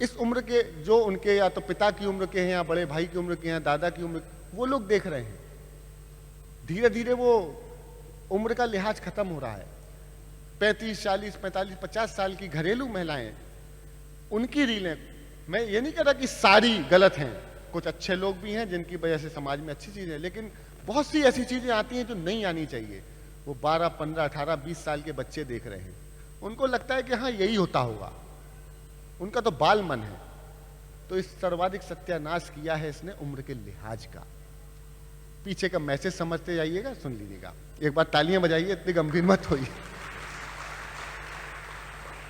इस उम्र के जो उनके या तो पिता की उम्र के हैं या बड़े भाई की उम्र के हैं, दादा की उम्र, वो लोग देख रहे हैं। धीरे धीरे वो उम्र का लिहाज खत्म हो रहा है। 35, 40, 45, 50 साल की घरेलू महिलाएं, उनकी रीलें, मैं ये नहीं कह रहा कि सारी गलत हैं, कुछ अच्छे लोग भी हैं जिनकी वजह से समाज में अच्छी चीजें हैं, लेकिन बहुत सी ऐसी चीजें आती हैं जो नहीं आनी चाहिए। वो 12, 15, 18, 20 साल के बच्चे देख रहे हैं, उनको लगता है कि हाँ यही होता होगा, उनका तो बाल मन है। तो इस सर्वाधिक सत्यानाश किया है इसने उम्र के लिहाज का। पीछे का मैसेज समझते जाइएगा, सुन लीजिएगा। एक बार तालियां बजाइए, इतनी गंभीर मत होइए।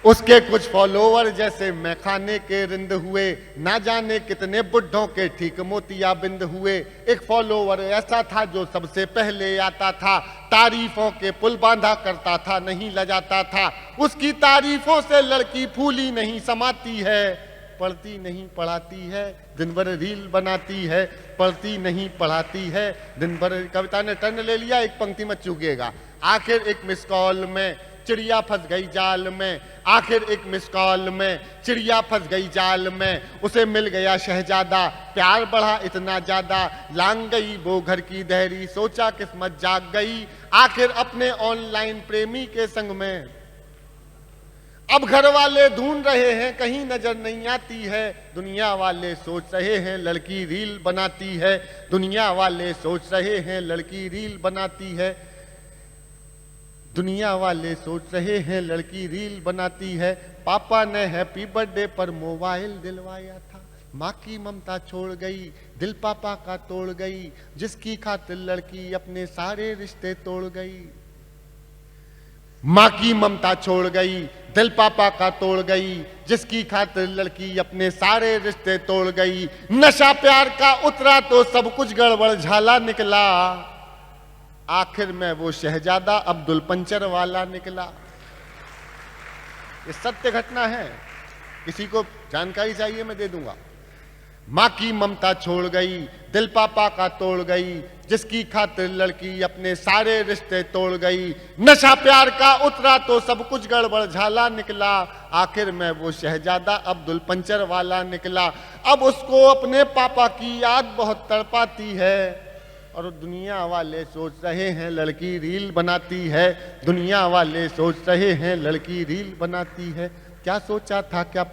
उसके कुछ फॉलोवर जैसे मैं खाने के रिंद हुए, ना जाने कितने बुढ़ों के ठीक मोतियाबिंद हुए। एक फॉलोवर ऐसा था जो सबसे पहले आता था, तारीफों के पुल बांधा करता था, नहीं लजाता था। उसकी तारीफों से लड़की फूली नहीं समाती है, पढ़ती नहीं पढ़ाती है, दिन भर रील बनाती है, पढ़ती नहीं पढ़ाती है, दिन भर। कविता ने टर्न ले लिया, एक पंक्ति में चूकेगा। आखिर एक मिस कॉल में चिड़िया फंस गई जाल में, आखिर एक मिस कॉल में चिड़िया फंस गई जाल में। उसे मिल गया शहजादा, प्यार बढ़ा इतना ज्यादा, लांग गई वो घर की दहरी, सोचा किस्मत जाग गई। आखिर अपने ऑनलाइन प्रेमी के संग में अब घर वाले ढूंढ रहे हैं, कहीं नजर नहीं आती है। दुनिया वाले सोच रहे हैं लड़की रील बनाती है, दुनिया वाले सोच रहे हैं लड़की रील बनाती है, दुनिया वाले सोच रहे हैं लड़की रील बनाती है। पापा ने हैप्पी बर्थडे पर मोबाइल दिलवाया था, माँ की ममता छोड़ गई, दिल पापा का तोड़ गई, जिसकी खातिर लड़की अपने सारे रिश्ते तोड़ गई। माँ की ममता छोड़ गई, दिल पापा का तोड़ गई, जिसकी खातिर लड़की अपने सारे रिश्ते तोड़ गई। नशा प्यार का उतरा तो सब कुछ गड़बड़ झाला निकला, आखिर में वो शहजादा अब्दुल पंचर वाला निकला। ये सत्य घटना है, किसी को जानकारी चाहिए मैं दे दूंगा। माँ की ममता छोड़ गई, दिल पापा का तोड़ गई, जिसकी खातिर लड़की अपने सारे रिश्ते तोड़ गई। नशा प्यार का उतरा तो सब कुछ गड़बड़ झाला निकला, आखिर में वो शहजादा अब्दुल पंचर वाला निकला। अब उसको अपने पापा की याद बहुत तड़पाती है, और दुनिया वाले सोच रहे हैं लड़की रील बनाती है, दुनिया वाले सोच रहे हैं लड़की रील बनाती है। क्या सोचा था क्या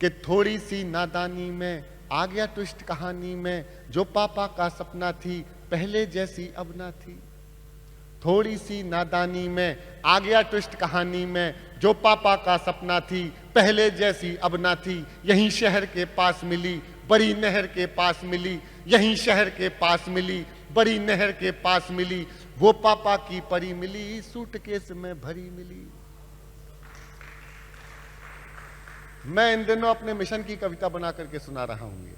कि थोड़ी सी नादानी में आ गया ट्विस्ट कहानी में, जो पापा का सपना थी पहले जैसी अब ना थी। थोड़ी सी नादानी में आ गया ट्विस्ट कहानी में, जो पापा का सपना थी पहले जैसी अब ना थी। यहीं शहर के पास मिली, बड़ी नहर के पास मिली, यहीं शहर के पास मिली, बड़ी नहर के पास मिली। वो पापा की परी मिली, सूटकेस में भरी मिली। मैं इन दिनों अपने मिशन की कविता बना करके सुना रहा हूं। ये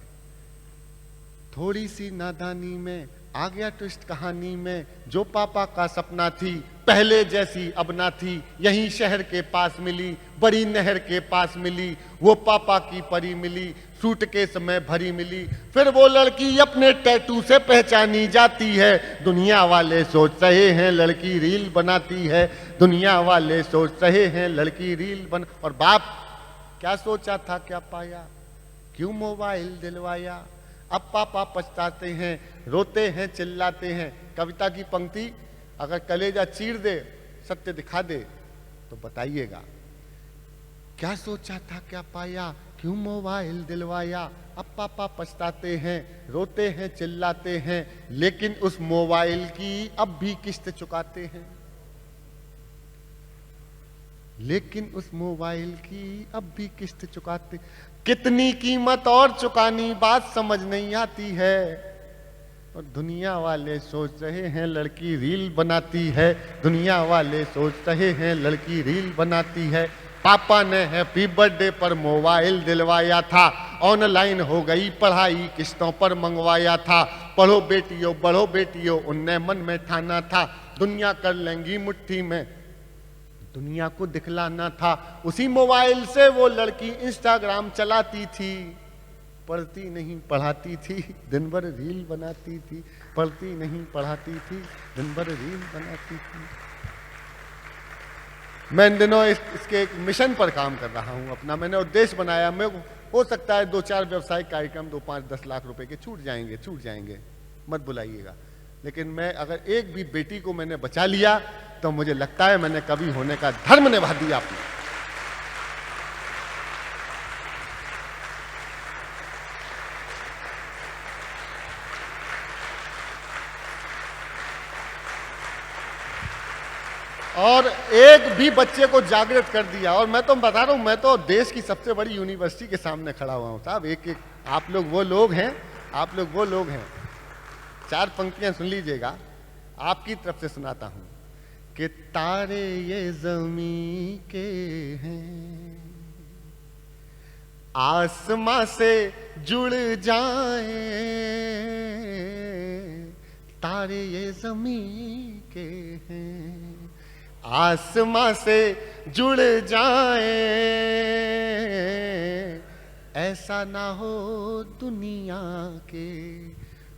थोड़ी सी नादानी में आ गया ट्विस्ट कहानी में, जो पापा का सपना थी पहले जैसी अब ना थी। यहीं शहर के पास मिली, बड़ी नहर के पास मिली, वो पापा की परी मिली, सूटकेस में भरी मिली। फिर वो लड़की अपने टैटू से पहचानी जाती है, दुनिया वाले सोच रहे हैं लड़की रील बनाती है, दुनिया वाले सोच रहे हैं लड़की रील बन। और बाप क्या सोचा था क्या पाया, क्यों मोबाइल दिलवाया। अब पापा पछताते हैं, रोते हैं, चिल्लाते हैं। कविता की पंक्ति अगर कलेजा चीर दे, सत्य दिखा दे तो बताइएगा। क्या सोचा था क्या पाया, क्यों मोबाइल दिलवाया। अब पापा पछताते हैं, रोते हैं, चिल्लाते हैं, लेकिन उस मोबाइल की अब भी किस्त चुकाते हैं, लेकिन उस मोबाइल की अब भी किस्त चुकाते। कितनी कीमत और चुकानी बात समझ नहीं आती है, और दुनिया वाले सोच रहे हैं लड़की रील बनाती है, दुनिया वाले सोच रहे हैं लड़की रील बनाती है। पापा ने हैप्पी बर्थडे पर मोबाइल दिलवाया था, ऑनलाइन हो गई पढ़ाई किस्तों पर मंगवाया था। पढ़ो बेटियों बढ़ो बेटियों उनने मन में ठाना था, दुनिया कर लेंगी मुट्ठी में दुनिया को दिखलाना था। उसी मोबाइल से वो लड़की इंस्टाग्राम चलाती थी, पढ़ती नहीं पढ़ाती थी, दिन भर रील बनाती थी, पढ़ती नहीं पढ़ाती थी, दिन भर रील बनाती थी। मैं इन दिनों इसके एक मिशन पर काम कर रहा हूं अपना। मैंने उद्देश्य बनाया, मैं हो सकता है 2-4 व्यवसायिक कार्यक्रम 2-5-10 लाख रुपए के छूट जाएंगे, मत बुलाइएगा। लेकिन मैं अगर एक भी बेटी को मैंने बचा लिया तो मुझे लगता है मैंने कवि होने का धर्म निभा दिया अपना। और एक भी बच्चे को जागृत कर दिया। और मैं तो बता रहा हूं, मैं तो देश की सबसे बड़ी यूनिवर्सिटी के सामने खड़ा हुआ हूं साहब। एक एक आप लोग वो लोग हैं, आप लोग वो लोग हैं। 4 पंक्तियां सुन लीजिएगा, आपकी तरफ से सुनाता हूं कि तारे ये ज़मीं के हैं, आसमां से जुड़ जाएं, तारे ये ज़मीं के हैं, आसमां से जुड़ जाएं, ऐसा ना हो दुनिया के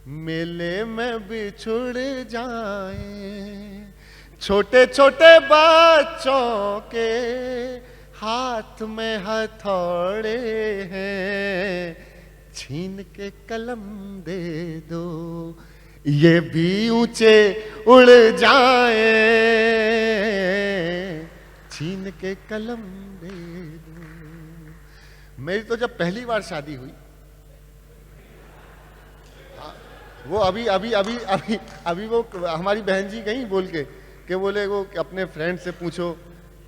मेले में बिछुड़ जाएं, छोटे छोटे बच्चों के हाथ में हथौड़े हैं, छीन के कलम दे दो ये भी ऊंचे उड़ जाएं, छीन के कलम दे दो। मेरी तो जब पहली बार शादी हुई, वो अभी वो हमारी बहन जी गई बोल के कि बोले वो अपने फ्रेंड से पूछो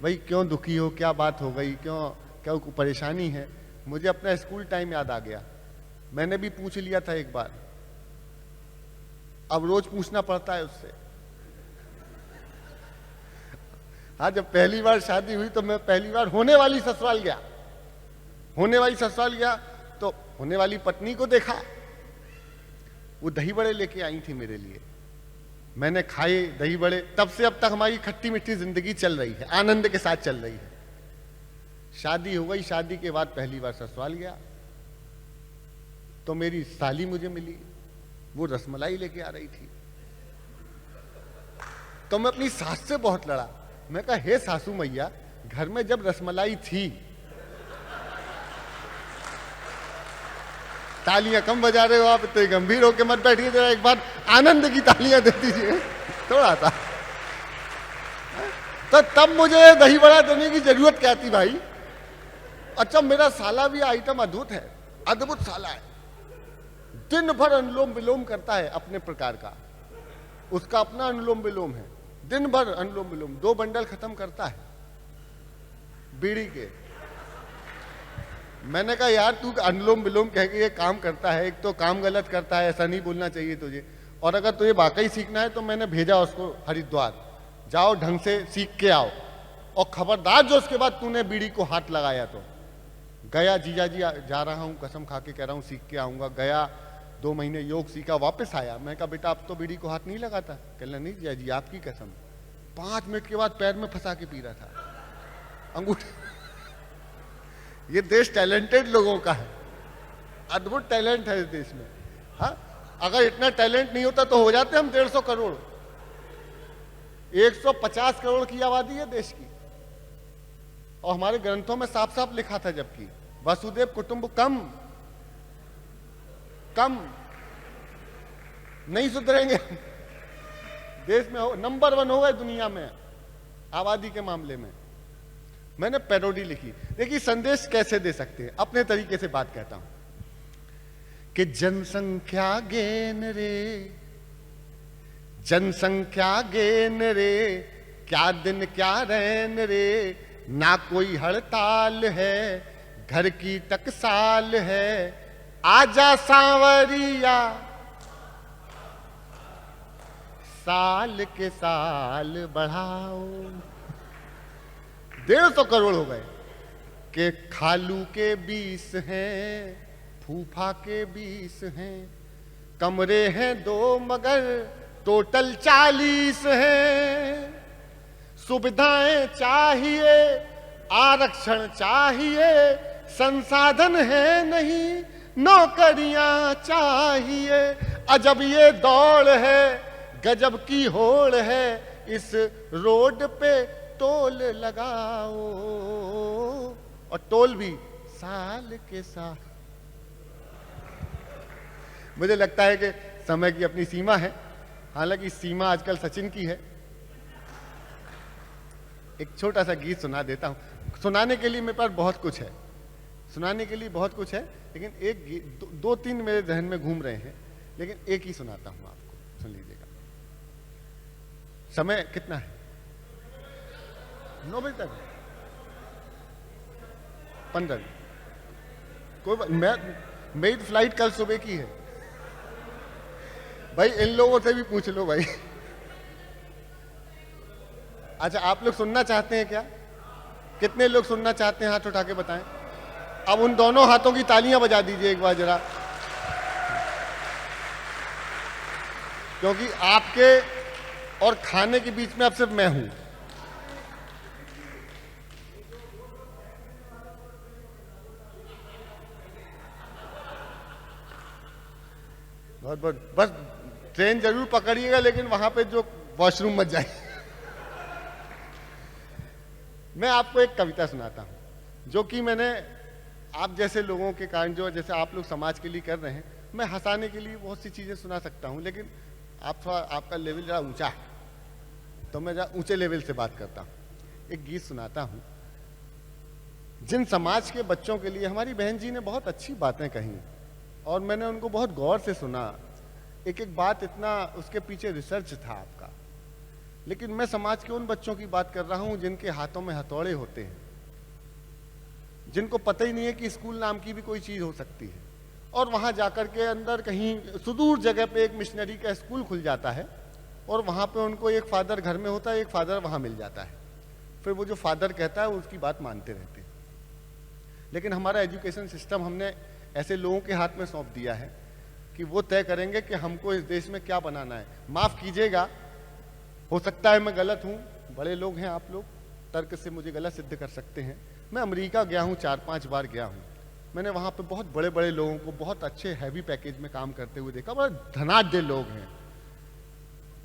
भाई क्यों दुखी हो, क्या बात हो गई, क्या परेशानी है। मुझे अपना स्कूल टाइम याद आ गया, मैंने भी पूछ लिया था एक बार, अब रोज पूछना पड़ता है उससे। हाँ, जब पहली बार शादी हुई तो मैं पहली बार होने वाली ससुराल गया, तो होने वाली पत्नी को देखा, वो दही बड़े लेके आई थी मेरे लिए, मैंने खाए दही बड़े। तब से अब तक हमारी खट्टी मीठी जिंदगी चल रही है, आनंद के साथ चल रही है। शादी हो गई, शादी के बाद पहली बार ससुराल गया तो मेरी साली मुझे मिली, वो रसमलाई लेके आ रही थी। तो मैं अपनी सास से बहुत लड़ा, मैं कहा हे सासू मैया, घर में जब रसमलाई थी, तालियां कम बजा रहे हो आप, इतने गंभीर होके मत बैठिए, जरा एक बार आनंद की तालियां दे दीजिए थोड़ा सा। तो तब मुझे दही बड़ा देने की जरूरत क्या थी भाई। अच्छा, मेरा साला भी आइटम अद्भुत है, अद्भुत साला है, दिन भर अनुलोम विलोम करता है अपने प्रकार का, उसका अपना अनुलोम विलोम है, दिन भर अनुलोम विलोम 2 बंडल खत्म करता है बीड़ी के। मैंने कहा यार तू अनुलोम विलोम कह के ये काम करता है, एक तो काम गलत करता है, ऐसा नहीं बोलना चाहिए तुझे, और अगर तुझे वाकई सीखना है तो मैंने भेजा उसको हरिद्वार, जाओ ढंग से सीख के आओ, और खबरदार जो उसके बाद तूने बीड़ी को हाथ लगाया तो। गया, जीजा जी जा रहा हूँ, कसम खा के कह रहा हूँ सीख के आऊंगा। गया, 2 महीने योग सीखा, वापस आया, मैं कहा बेटा अब तो बीड़ी को हाथ नहीं लगाता। कहना नहीं जीजा जी आपकी कसम। 5 मिनट के बाद पैर में फंसा के पी रहा था अंगूठे। ये देश टैलेंटेड लोगों का है, अद्भुत टैलेंट है इस देश में। हाँ, अगर इतना टैलेंट नहीं होता तो हो जाते हम 150 करोड़। 150 करोड़ की आबादी है देश की, और हमारे ग्रंथों में साफ साफ लिखा था, जबकि वसुदेव कुटुंबकम कम नहीं सुधरेंगे। देश में नंबर 1 हो गए दुनिया में आबादी के मामले में। मैंने पैरोडी लिखी, देखिए संदेश कैसे दे सकते हैं, अपने तरीके से बात कहता हूं कि जनसंख्या गेन रे, जनसंख्या गेन रे, क्या दिन क्या रैन रे, ना कोई हड़ताल है, घर की टकसाल है, आजा सांवरिया साल के साल बढ़ाओ। 150 करोड़ हो गए कि खालू के 20 हैं, फूफा के 20 हैं, कमरे हैं 2 मगर टोटल 40 हैं, सुविधाएं चाहिए, आरक्षण चाहिए, संसाधन है नहीं, नौकरियां चाहिए। अजब ये दौड़ है, गजब की होड़ है, इस रोड पे टोल लगाओ, और टोल भी साल के साल। मुझे लगता है कि समय की अपनी सीमा है, हालांकि सीमा आजकल सचिन की है। एक छोटा सा गीत सुना देता हूं। सुनाने के लिए मेरे पास बहुत कुछ है, सुनाने के लिए बहुत कुछ है, लेकिन एक गीत दो तीन मेरे जहन में घूम रहे हैं, लेकिन एक ही सुनाता हूं आपको, सुन लीजिएगा। समय कितना है? 9 बजे तक, 15। कोई मेरी फ्लाइट कल सुबह की है भाई, इन लोगों से भी पूछ लो भाई। अच्छा, आप लोग सुनना चाहते हैं क्या? कितने लोग सुनना चाहते हैं? हाथ उठा के बताएं। अब उन दोनों हाथों की तालियां बजा दीजिए एक बार जरा, क्योंकि आपके और खाने के बीच में अब सिर्फ मैं हूं। बहुत बहुत, बस ट्रेन जरूर पकड़िएगा, लेकिन वहां पे जो वॉशरूम मत जाए। मैं आपको एक कविता सुनाता हूं, जो कि मैंने आप जैसे लोगों के कारण, जो जैसे आप लोग समाज के लिए कर रहे हैं, मैं हंसाने के लिए बहुत सी चीजें सुना सकता हूं, लेकिन आप थोड़ा, आपका लेवल जरा ऊंचा है, तो मैं जरा ऊंचे लेवल से बात करता हूं। एक गीत सुनाता हूं। जिन समाज के बच्चों के लिए हमारी बहन जी ने बहुत अच्छी बातें कही, और मैंने उनको बहुत गौर से सुना। एक एक बात, इतना उसके पीछे रिसर्च था आपका। लेकिन मैं समाज के उन बच्चों की बात कर रहा हूं जिनके हाथों में हथौड़े होते हैं, जिनको पता ही नहीं है कि स्कूल नाम की भी कोई चीज हो सकती है, और वहां जाकर के अंदर कहीं सुदूर जगह पे एक मिशनरी का स्कूल खुल जाता है, और वहां पे उनको एक फादर घर में होता है, एक फादर वहां मिल जाता है। फिर वो जो फादर कहता है उसकी बात मानते रहते हैं। लेकिन हमारा एजुकेशन सिस्टम हमने ऐसे लोगों के हाथ में सौंप दिया है कि वो तय करेंगे कि हमको इस देश में क्या बनाना है। माफ कीजिएगा, हो सकता है मैं गलत हूं, बड़े लोग हैं आप लोग, तर्क से मुझे गलत सिद्ध कर सकते हैं। मैं अमेरिका गया हूं, 4-5 बार गया हूं। मैंने वहां पे बहुत बड़े बड़े लोगों को बहुत अच्छे हैवी पैकेज में काम करते हुए देखा। बड़े धनाढ्य लोग हैं।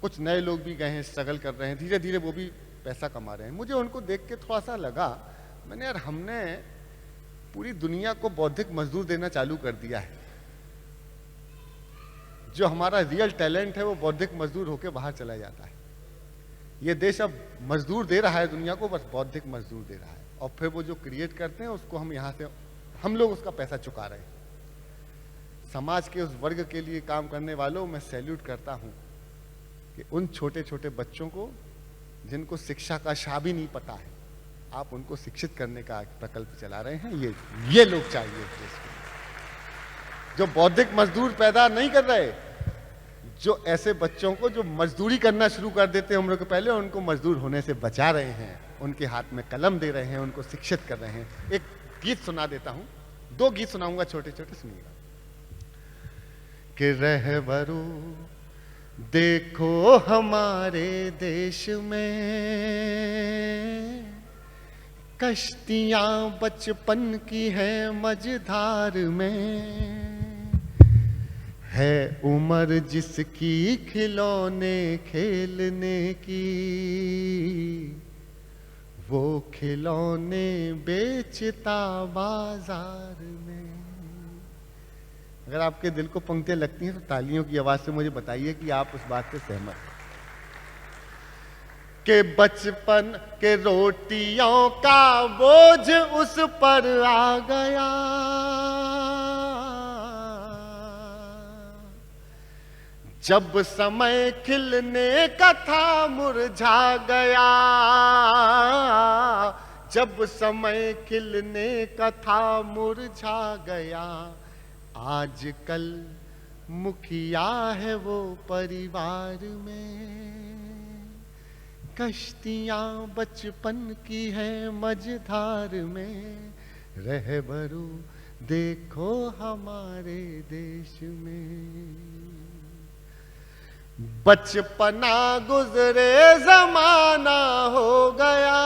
कुछ नए लोग भी गए हैं, स्ट्रगल कर रहे हैं, धीरे धीरे वो भी पैसा कमा रहे हैं। मुझे उनको देख के थोड़ा सा लगा, मैंने यार, हमने पूरी दुनिया को बौद्धिक मजदूर देना चालू कर दिया है। जो हमारा रियल टैलेंट है वो बौद्धिक मजदूर होकर बाहर चला जाता है। ये देश अब मजदूर दे रहा है दुनिया को, बस बौद्धिक मजदूर दे रहा है, और फिर वो जो क्रिएट करते हैं उसको हम यहां से, हम लोग उसका पैसा चुका रहे हैं। समाज के उस वर्ग के लिए काम करने वालों, मैं सैल्यूट करता हूं कि उन छोटे छोटे बच्चों को जिनको शिक्षा का शा भी नहीं पता है, आप उनको शिक्षित करने का प्रकल्प चला रहे हैं। ये लोग चाहिए इस देश में, जो बौद्धिक मजदूर पैदा नहीं कर रहे, जो ऐसे बच्चों को जो मजदूरी करना शुरू कर देते हैं उम्र के पहले, उनको मजदूर होने से बचा रहे हैं, उनके हाथ में कलम दे रहे हैं, उनको शिक्षित कर रहे हैं। एक गीत सुना देता हूं, 2 गीत सुनाऊंगा छोटे छोटे, सुनिएगा। कि रहबरू देखो हमारे देश में कश्तियां बचपन की है मझधार में, है उम्र जिसकी खिलौने खेलने की, वो खिलौने बेचता बाजार में। अगर आपके दिल को पंक्तियां लगती हैं तो तालियों की आवाज से मुझे बताइए कि आप उस बात से सहमत हैं। कि बचपन के रोटियों का बोझ उस पर आ गया, जब समय खिलने का था मुरझा गया, जब समय खिलने का था मुरझा गया। आजकल मुखिया है वो परिवार में, कश्तियां बचपन की है मझधार में, रहबरू देखो हमारे देश में। बचपना गुजरे जमाना हो गया,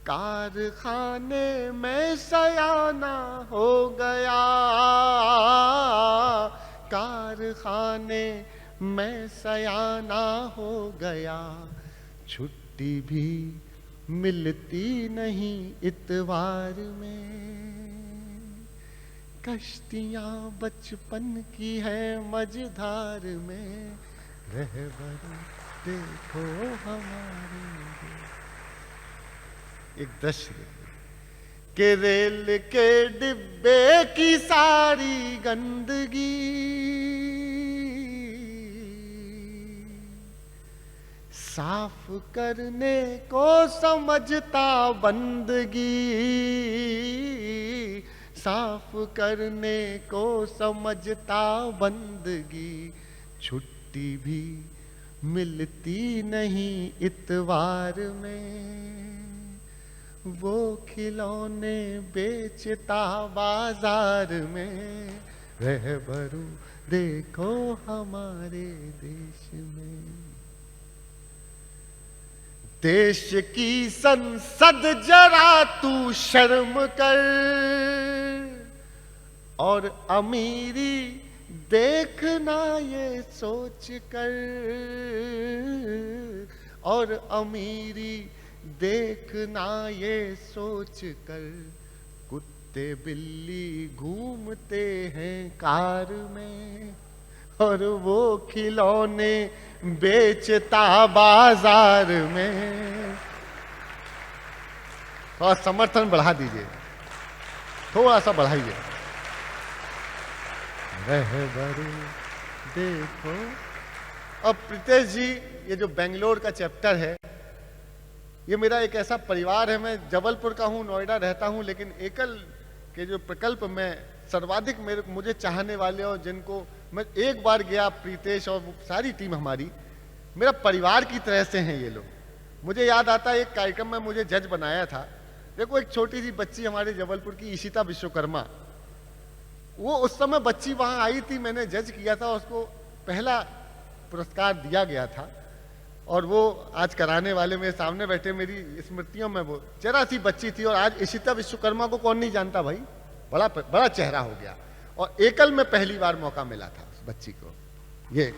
कारखाने में सयाना हो गया, कारखाने में सयाना हो गया। छुट्टी भी मिलती नहीं इतवार में, कश्तियां बचपन की है मझधार में, रहबर देखो हमारे। एक दृश्य के रेल के डिब्बे की सारी गंदगी साफ करने को समझता बंदगी, साफ करने को समझता बंदगी। छुट्टी भी मिलती नहीं इतवार में, वो खिलौने बेचता बाजार में। रहबरू देखो हमारे देश में। देश की संसद जरा तू शर्म कर, और अमीरी देखना ये सोच कर, और अमीरी देखना ये सोच कर। कुत्ते बिल्ली घूमते हैं कार में, और वो खिलौने बेचता बाजार में। और समर्थन बढ़ा दीजिए, थोड़ा सा बढ़ाइए। रहबरू देखो। अब प्रीतेश जी, ये जो बेंगलोर का चैप्टर है, ये मेरा एक ऐसा परिवार है। मैं जबलपुर का हूँ, नोएडा रहता हूँ, लेकिन एकल के जो प्रकल्प में सर्वाधिक मुझे चाहने वाले, और जिनको मैं एक बार गया, प्रीतेश और सारी टीम हमारी मेरा परिवार की तरह से हैं ये लोग। मुझे याद आता है एक कार्यक्रम में मुझे जज बनाया था। देखो, एक छोटी सी बच्ची हमारे जबलपुर की ईशिता विश्वकर्मा, वो उस समय बच्ची वहां आई थी, मैंने जज किया था, उसको पहला पुरस्कार दिया गया था। और वो आज कराने वाले मेरे सामने बैठे, मेरी स्मृतियों में वो जरा सी बच्ची थी। और आज ईशिता विश्वकर्मा को कौन नहीं जानता भाई, बड़ा चेहरा हो गया। और एकल में पहली बार मौका मिला था उस बच्ची को। ये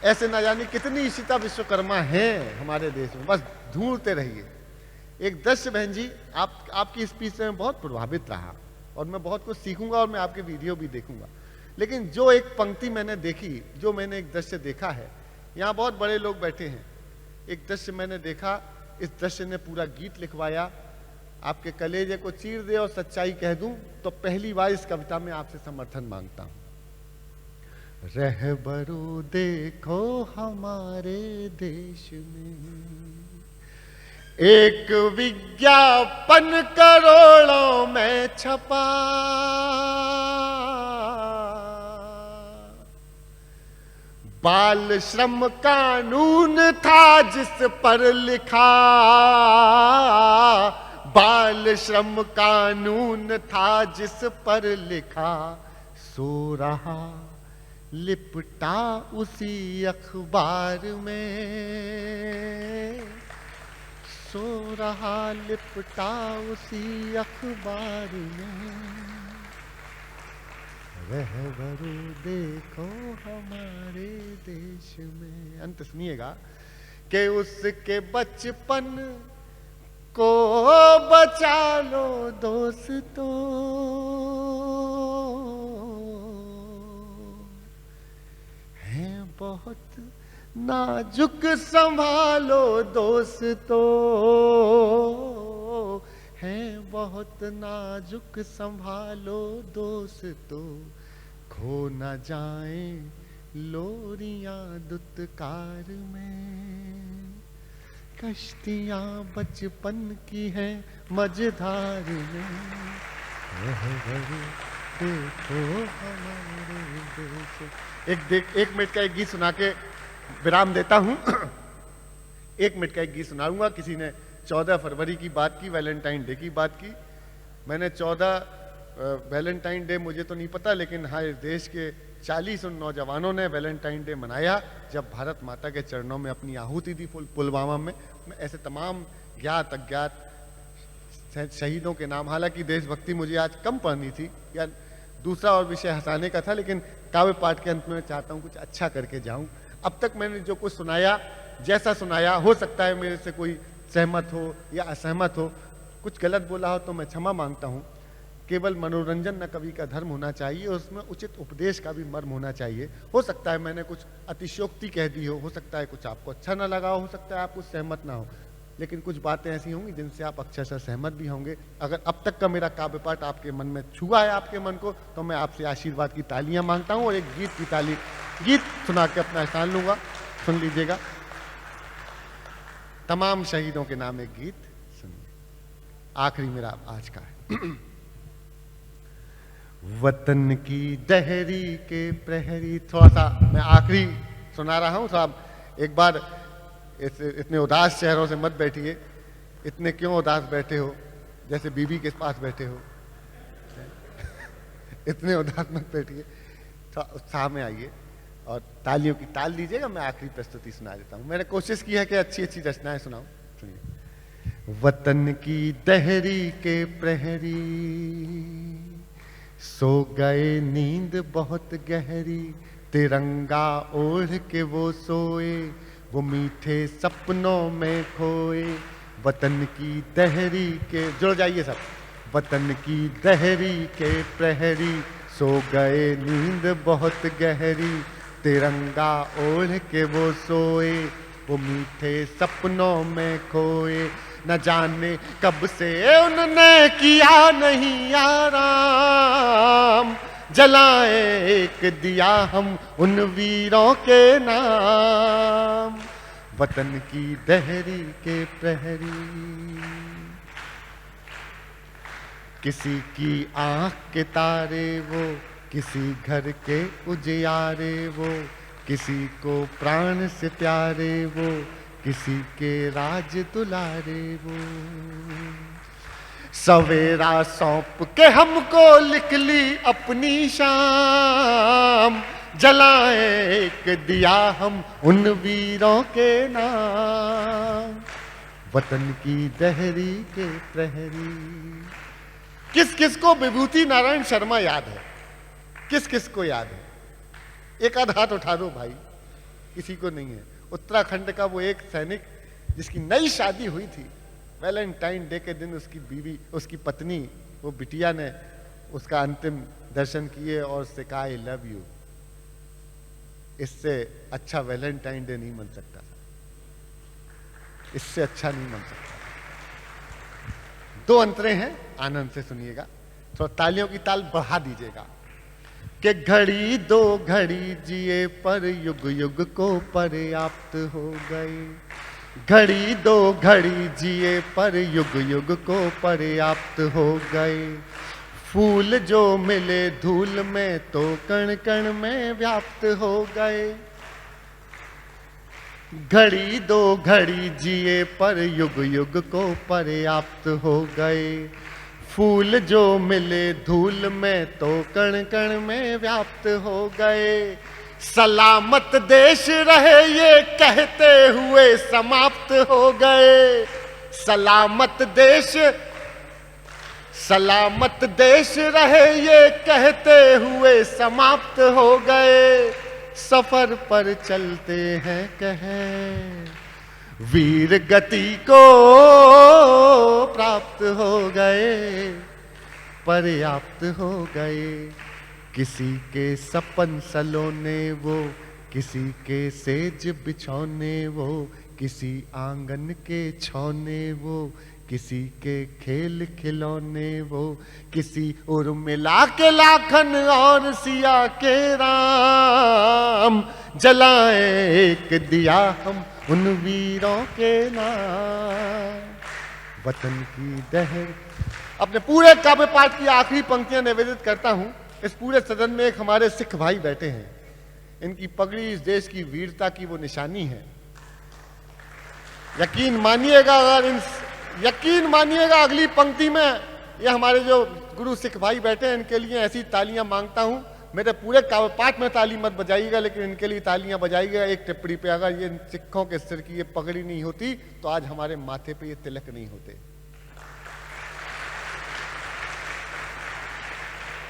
ऐसे ना जाने कितनी ईशिता विश्वकर्मा हैं हमारे देश में, बस ढूंढते रहिए। एक दृश्य बहन जी, आपकी स्पीच से मैं बहुत प्रभावित रहा, और मैं बहुत कुछ सीखूंगा, और मैं आपके वीडियो भी देखूंगा। लेकिन जो एक पंक्ति मैंने देखी, जो मैंने एक दृश्य देखा है, यहाँ बहुत बड़े लोग बैठे हैं, एक दृश्य मैंने देखा, इस दृश्य ने पूरा गीत लिखवाया। आपके कलेजे को चीर दे और सच्चाई कह दूं तो पहली बार इस कविता में आपसे समर्थन मांगता हूं। रहबरू देखो हमारे देश में, एक विज्ञापन करोड़ों में छपा, बाल श्रम कानून था जिस पर लिखा, बाल श्रम कानून था जिस पर लिखा। सो रहा लिपटा उसी अखबार में, सो रहा लिपटा उसी अखबार में। रहबरू देखो हमारे देश में। अंत सुनिएगा कि उसके बचपन को बचा लो दोस्तों, है बहुत नाजुक संभालो दोस्तों, है बहुत नाजुक संभालो दोस्तों। खो न जाए लोरियां दुत्कार में, कश्तियां बचपन की है मझधार में। देखो हमारे देश। एक मिनट का एक गीत सुना के विराम देता हूं। एक मिनट का एक गीत सुनाऊंगा। किसी ने 14 फरवरी की बात की, वैलेंटाइन डे की बात की। मैंने 14 वैलेंटाइन डे मुझे तो नहीं पता, लेकिन हाँ, इस देश के 40 नौजवानों ने वैलेंटाइन डे मनाया जब भारत माता के चरणों में अपनी आहुति दी पुलवामा में। ऐसे तमाम ज्ञात अज्ञात शहीदों के नाम, हालांकि देशभक्ति मुझे आज कम पढ़नी थी या दूसरा और विषय हंसाने का था, लेकिन काव्य पाठ के अंत में चाहता हूँ कुछ अच्छा करके जाऊँ। अब तक मैंने जो कुछ सुनाया, जैसा सुनाया, हो सकता है मेरे से कोई सहमत हो या असहमत हो, कुछ गलत बोला हो तो मैं क्षमा मांगता हूँ। केवल मनोरंजन न कवि का धर्म होना चाहिए, उसमें उचित उपदेश का भी मर्म होना चाहिए। हो सकता है मैंने कुछ अतिशयोक्ति कह दी हो सकता है कुछ आपको अच्छा ना लगा हो सकता है आप कुछ सहमत ना हो, लेकिन कुछ बातें ऐसी होंगी जिनसे आप अक्षरशः सहमत भी होंगे। अगर अब तक का मेरा काव्य पाठ आपके मन में छुआ है, आपके मन को, तो मैं आपसे आशीर्वाद की तालियां मांगता हूं और एक गीत सुना के अपना स्थान लूंगा। सुन लीजिएगा, तमाम शहीदों के नाम एक गीत सुनिए, आखिरी मेरा आज का है। वतन की दहरी के प्रहरी, थोड़ा सा मैं आखिरी सुना रहा हूं, साहब एक बार इतने उदास चेहरों से मत बैठिए। इतने क्यों उदास बैठे हो, जैसे बीबी के पास बैठे हो। इतने उदास मत बैठिए, थोड़ा उत्साह में आइए और तालियों की ताल दीजिएगा। मैं आखिरी प्रस्तुति सुना देता हूं। मैंने कोशिश की है कि अच्छी अच्छी रचनाएं सुनाऊं। सुनिए। वतन की दहरी के प्रहरी, सो गए नींद बहुत गहरी, तिरंगा ओढ़ के वो सोए, वो मीठे सपनों में खोए। वतन की दहरी के, जुड़ जाइए सब। वतन की दहरी के प्रहरी, सो गए नींद बहुत गहरी, तिरंगा ओढ़ के वो सोए, वो मीठे सपनों में खोए। न जाने कब से उनने किया नहीं आराम, जलाए एक दिया हम उन वीरों के नाम। वतन की दहरी के प्रहरी, किसी की आंख के तारे वो, किसी घर के उजियारे वो, किसी को प्राण से प्यारे वो, किसी के राज दुलारे वो। सवेरा सौंप के हमको लिख ली अपनी शाम, जलाए एक दिया हम उन वीरों के नाम। वतन की दहरी के प्रहरी। किस किस को विभूति नारायण शर्मा याद है? किस किस को याद है? एक आध हाथ उठा दो भाई, किसी को नहीं है। उत्तराखंड का वो एक सैनिक जिसकी नई शादी हुई थी, वैलेंटाइन डे के दिन उसकी बीवी, उसकी पत्नी, वो बिटिया ने उसका अंतिम दर्शन किए और उससे कहा आई लव यू। इससे अच्छा वैलेंटाइन डे नहीं मन सकता था, इससे अच्छा नहीं मन सकता। दो अंतरे हैं, आनंद से सुनिएगा, थोड़ा तालियों की ताल बढ़ा दीजिएगा। कि घड़ी दो घड़ी जिए पर युग युग को पर्याप्त हो गए। घड़ी दो घड़ी जिए पर युग युग को पर्याप्त हो गए। फूल जो मिले धूल में तो कण कण में व्याप्त हो गए। घड़ी दो घड़ी जिए पर युग युग को पर्याप्त हो गए। फूल जो मिले धूल में तो कण कण में व्याप्त हो गए। सलामत देश रहे ये कहते हुए समाप्त हो गए। सलामत देश रहे ये कहते हुए समाप्त हो गए। सफर पर चलते हैं कहे वीर गति को प्राप्त हो गए, पर्याप्त हो गए। किसी के सपन सलोने वो, किसी के सेज बिछौने वो, किसी आंगन के छौने वो, किसी के खेल खिलौने वो, किसी उर्मिला के लाखन और सिया के राम। जलाए एक दिया हम उन वीरों के नाम। वतन की दहर। अपने पूरे काव्य पाठ की आखिरी पंक्तियां निवेदित करता हूं। इस पूरे सदन में एक हमारे सिख भाई बैठे हैं, इनकी पगड़ी इस देश की वीरता की वो निशानी है। यकीन मानिएगा अगली पंक्ति में ये हमारे जो गुरु सिख भाई बैठे हैं, इनके लिए ऐसी तालियां मांगता हूं। मेरे पूरे काव्य पाठ में ताली मत बजाइएगा, लेकिन इनके लिए तालियां बजाइएगा। एक टिप्पणी पे, अगर ये सिखों के सिर की ये पगड़ी नहीं होती तो आज हमारे माथे पे ये तिलक नहीं होते।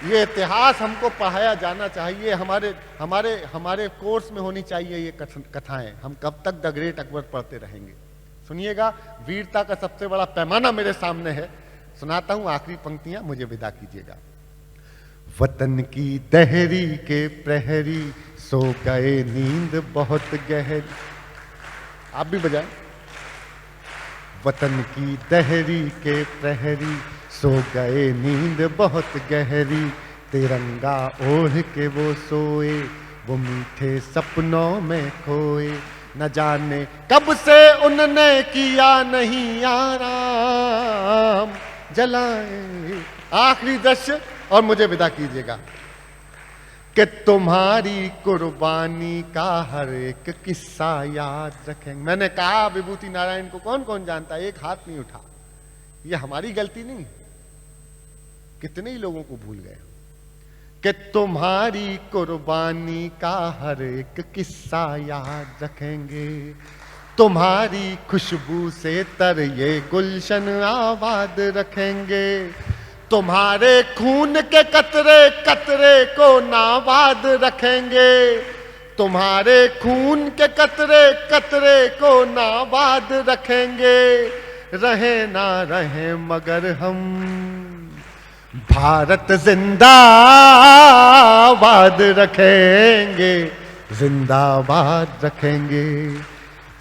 ये इतिहास हमको पढ़ाया जाना चाहिए, हमारे कोर्स में होनी चाहिए ये कथाएं। हम कब तक द ग्रेट अकबर पढ़ते रहेंगे? सुनिएगा, वीरता का सबसे बड़ा पैमाना मेरे सामने है। सुनाता हूं आखिरी पंक्तियां, मुझे विदा कीजिएगा। वतन की दहरी के प्रहरी सो गए नींद बहुत गहरी। आप भी बजाएं। वतन की दहरी के प्रहरी सो गए नींद बहुत गहरी, तिरंगा ओढ़ के वो सोए, वो मीठे सपनों में खोए, न जाने कब से उनने किया नहीं आराम, जलाए। आखिरी दृश्य और मुझे विदा कीजिएगा कि तुम्हारी कुर्बानी का हर एक किस्सा याद रखेंगे। मैंने कहा विभूति नारायण को कौन कौन जानता है, एक हाथ नहीं उठा। ये हमारी गलती नहीं, कितने ही लोगों को भूल गए कि तुम्हारी कुर्बानी का हर एक किस्सा याद रखेंगे, तुम्हारी खुशबू से तर ये गुलशन आबाद रखेंगे, तुम्हारे खून के कतरे कतरे को नाबाद रखेंगे, तुम्हारे खून के कतरे कतरे को नाबाद रखेंगे, रहे ना रहे मगर हम भारत जिंदाबाद रखेंगे, जिंदाबाद रखेंगे,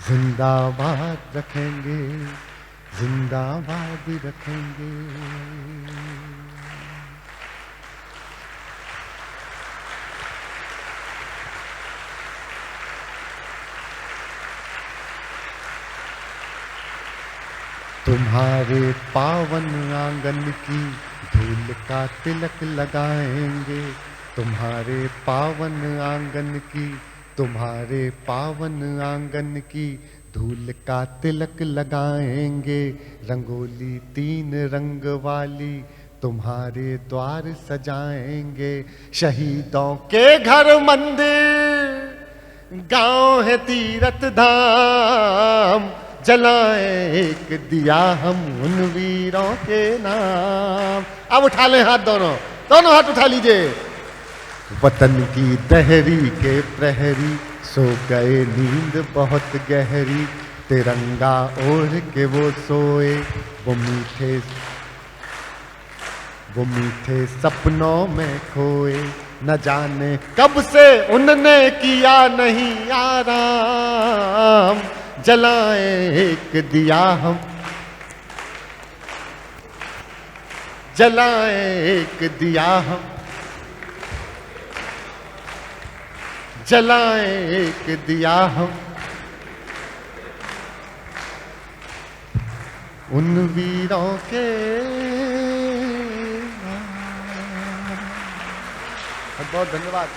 जिंदाबाद रखेंगे, जिंदाबाद रखेंगे। तुम्हारे पावन आंगन की धूल का तिलक लगाएंगे, तुम्हारे पावन आंगन की, तुम्हारे पावन आंगन की धूल का तिलक लगाएंगे, रंगोली 3 रंग वाली तुम्हारे द्वार सजाएंगे, शहीदों के घर मंदिर गांव है तीरथ धाम, जलाएं एक दिया हम उन वीरों के नाम। अब उठा लें हाथ, दोनों दोनों हाथ उठा लीजिए। वतन की दहरी के प्रहरी सो गए नींद बहुत गहरी, तिरंगा ओढ़ के वो सोए, वो मीठे सपनों में खोए, न जाने कब से उनने किया नहीं आराम, जलाएं एक दिया हम, जलाएं एक दिया हम, जलाएं एक दिया हम, उन वीरों के। बहुत बहुत धन्यवाद।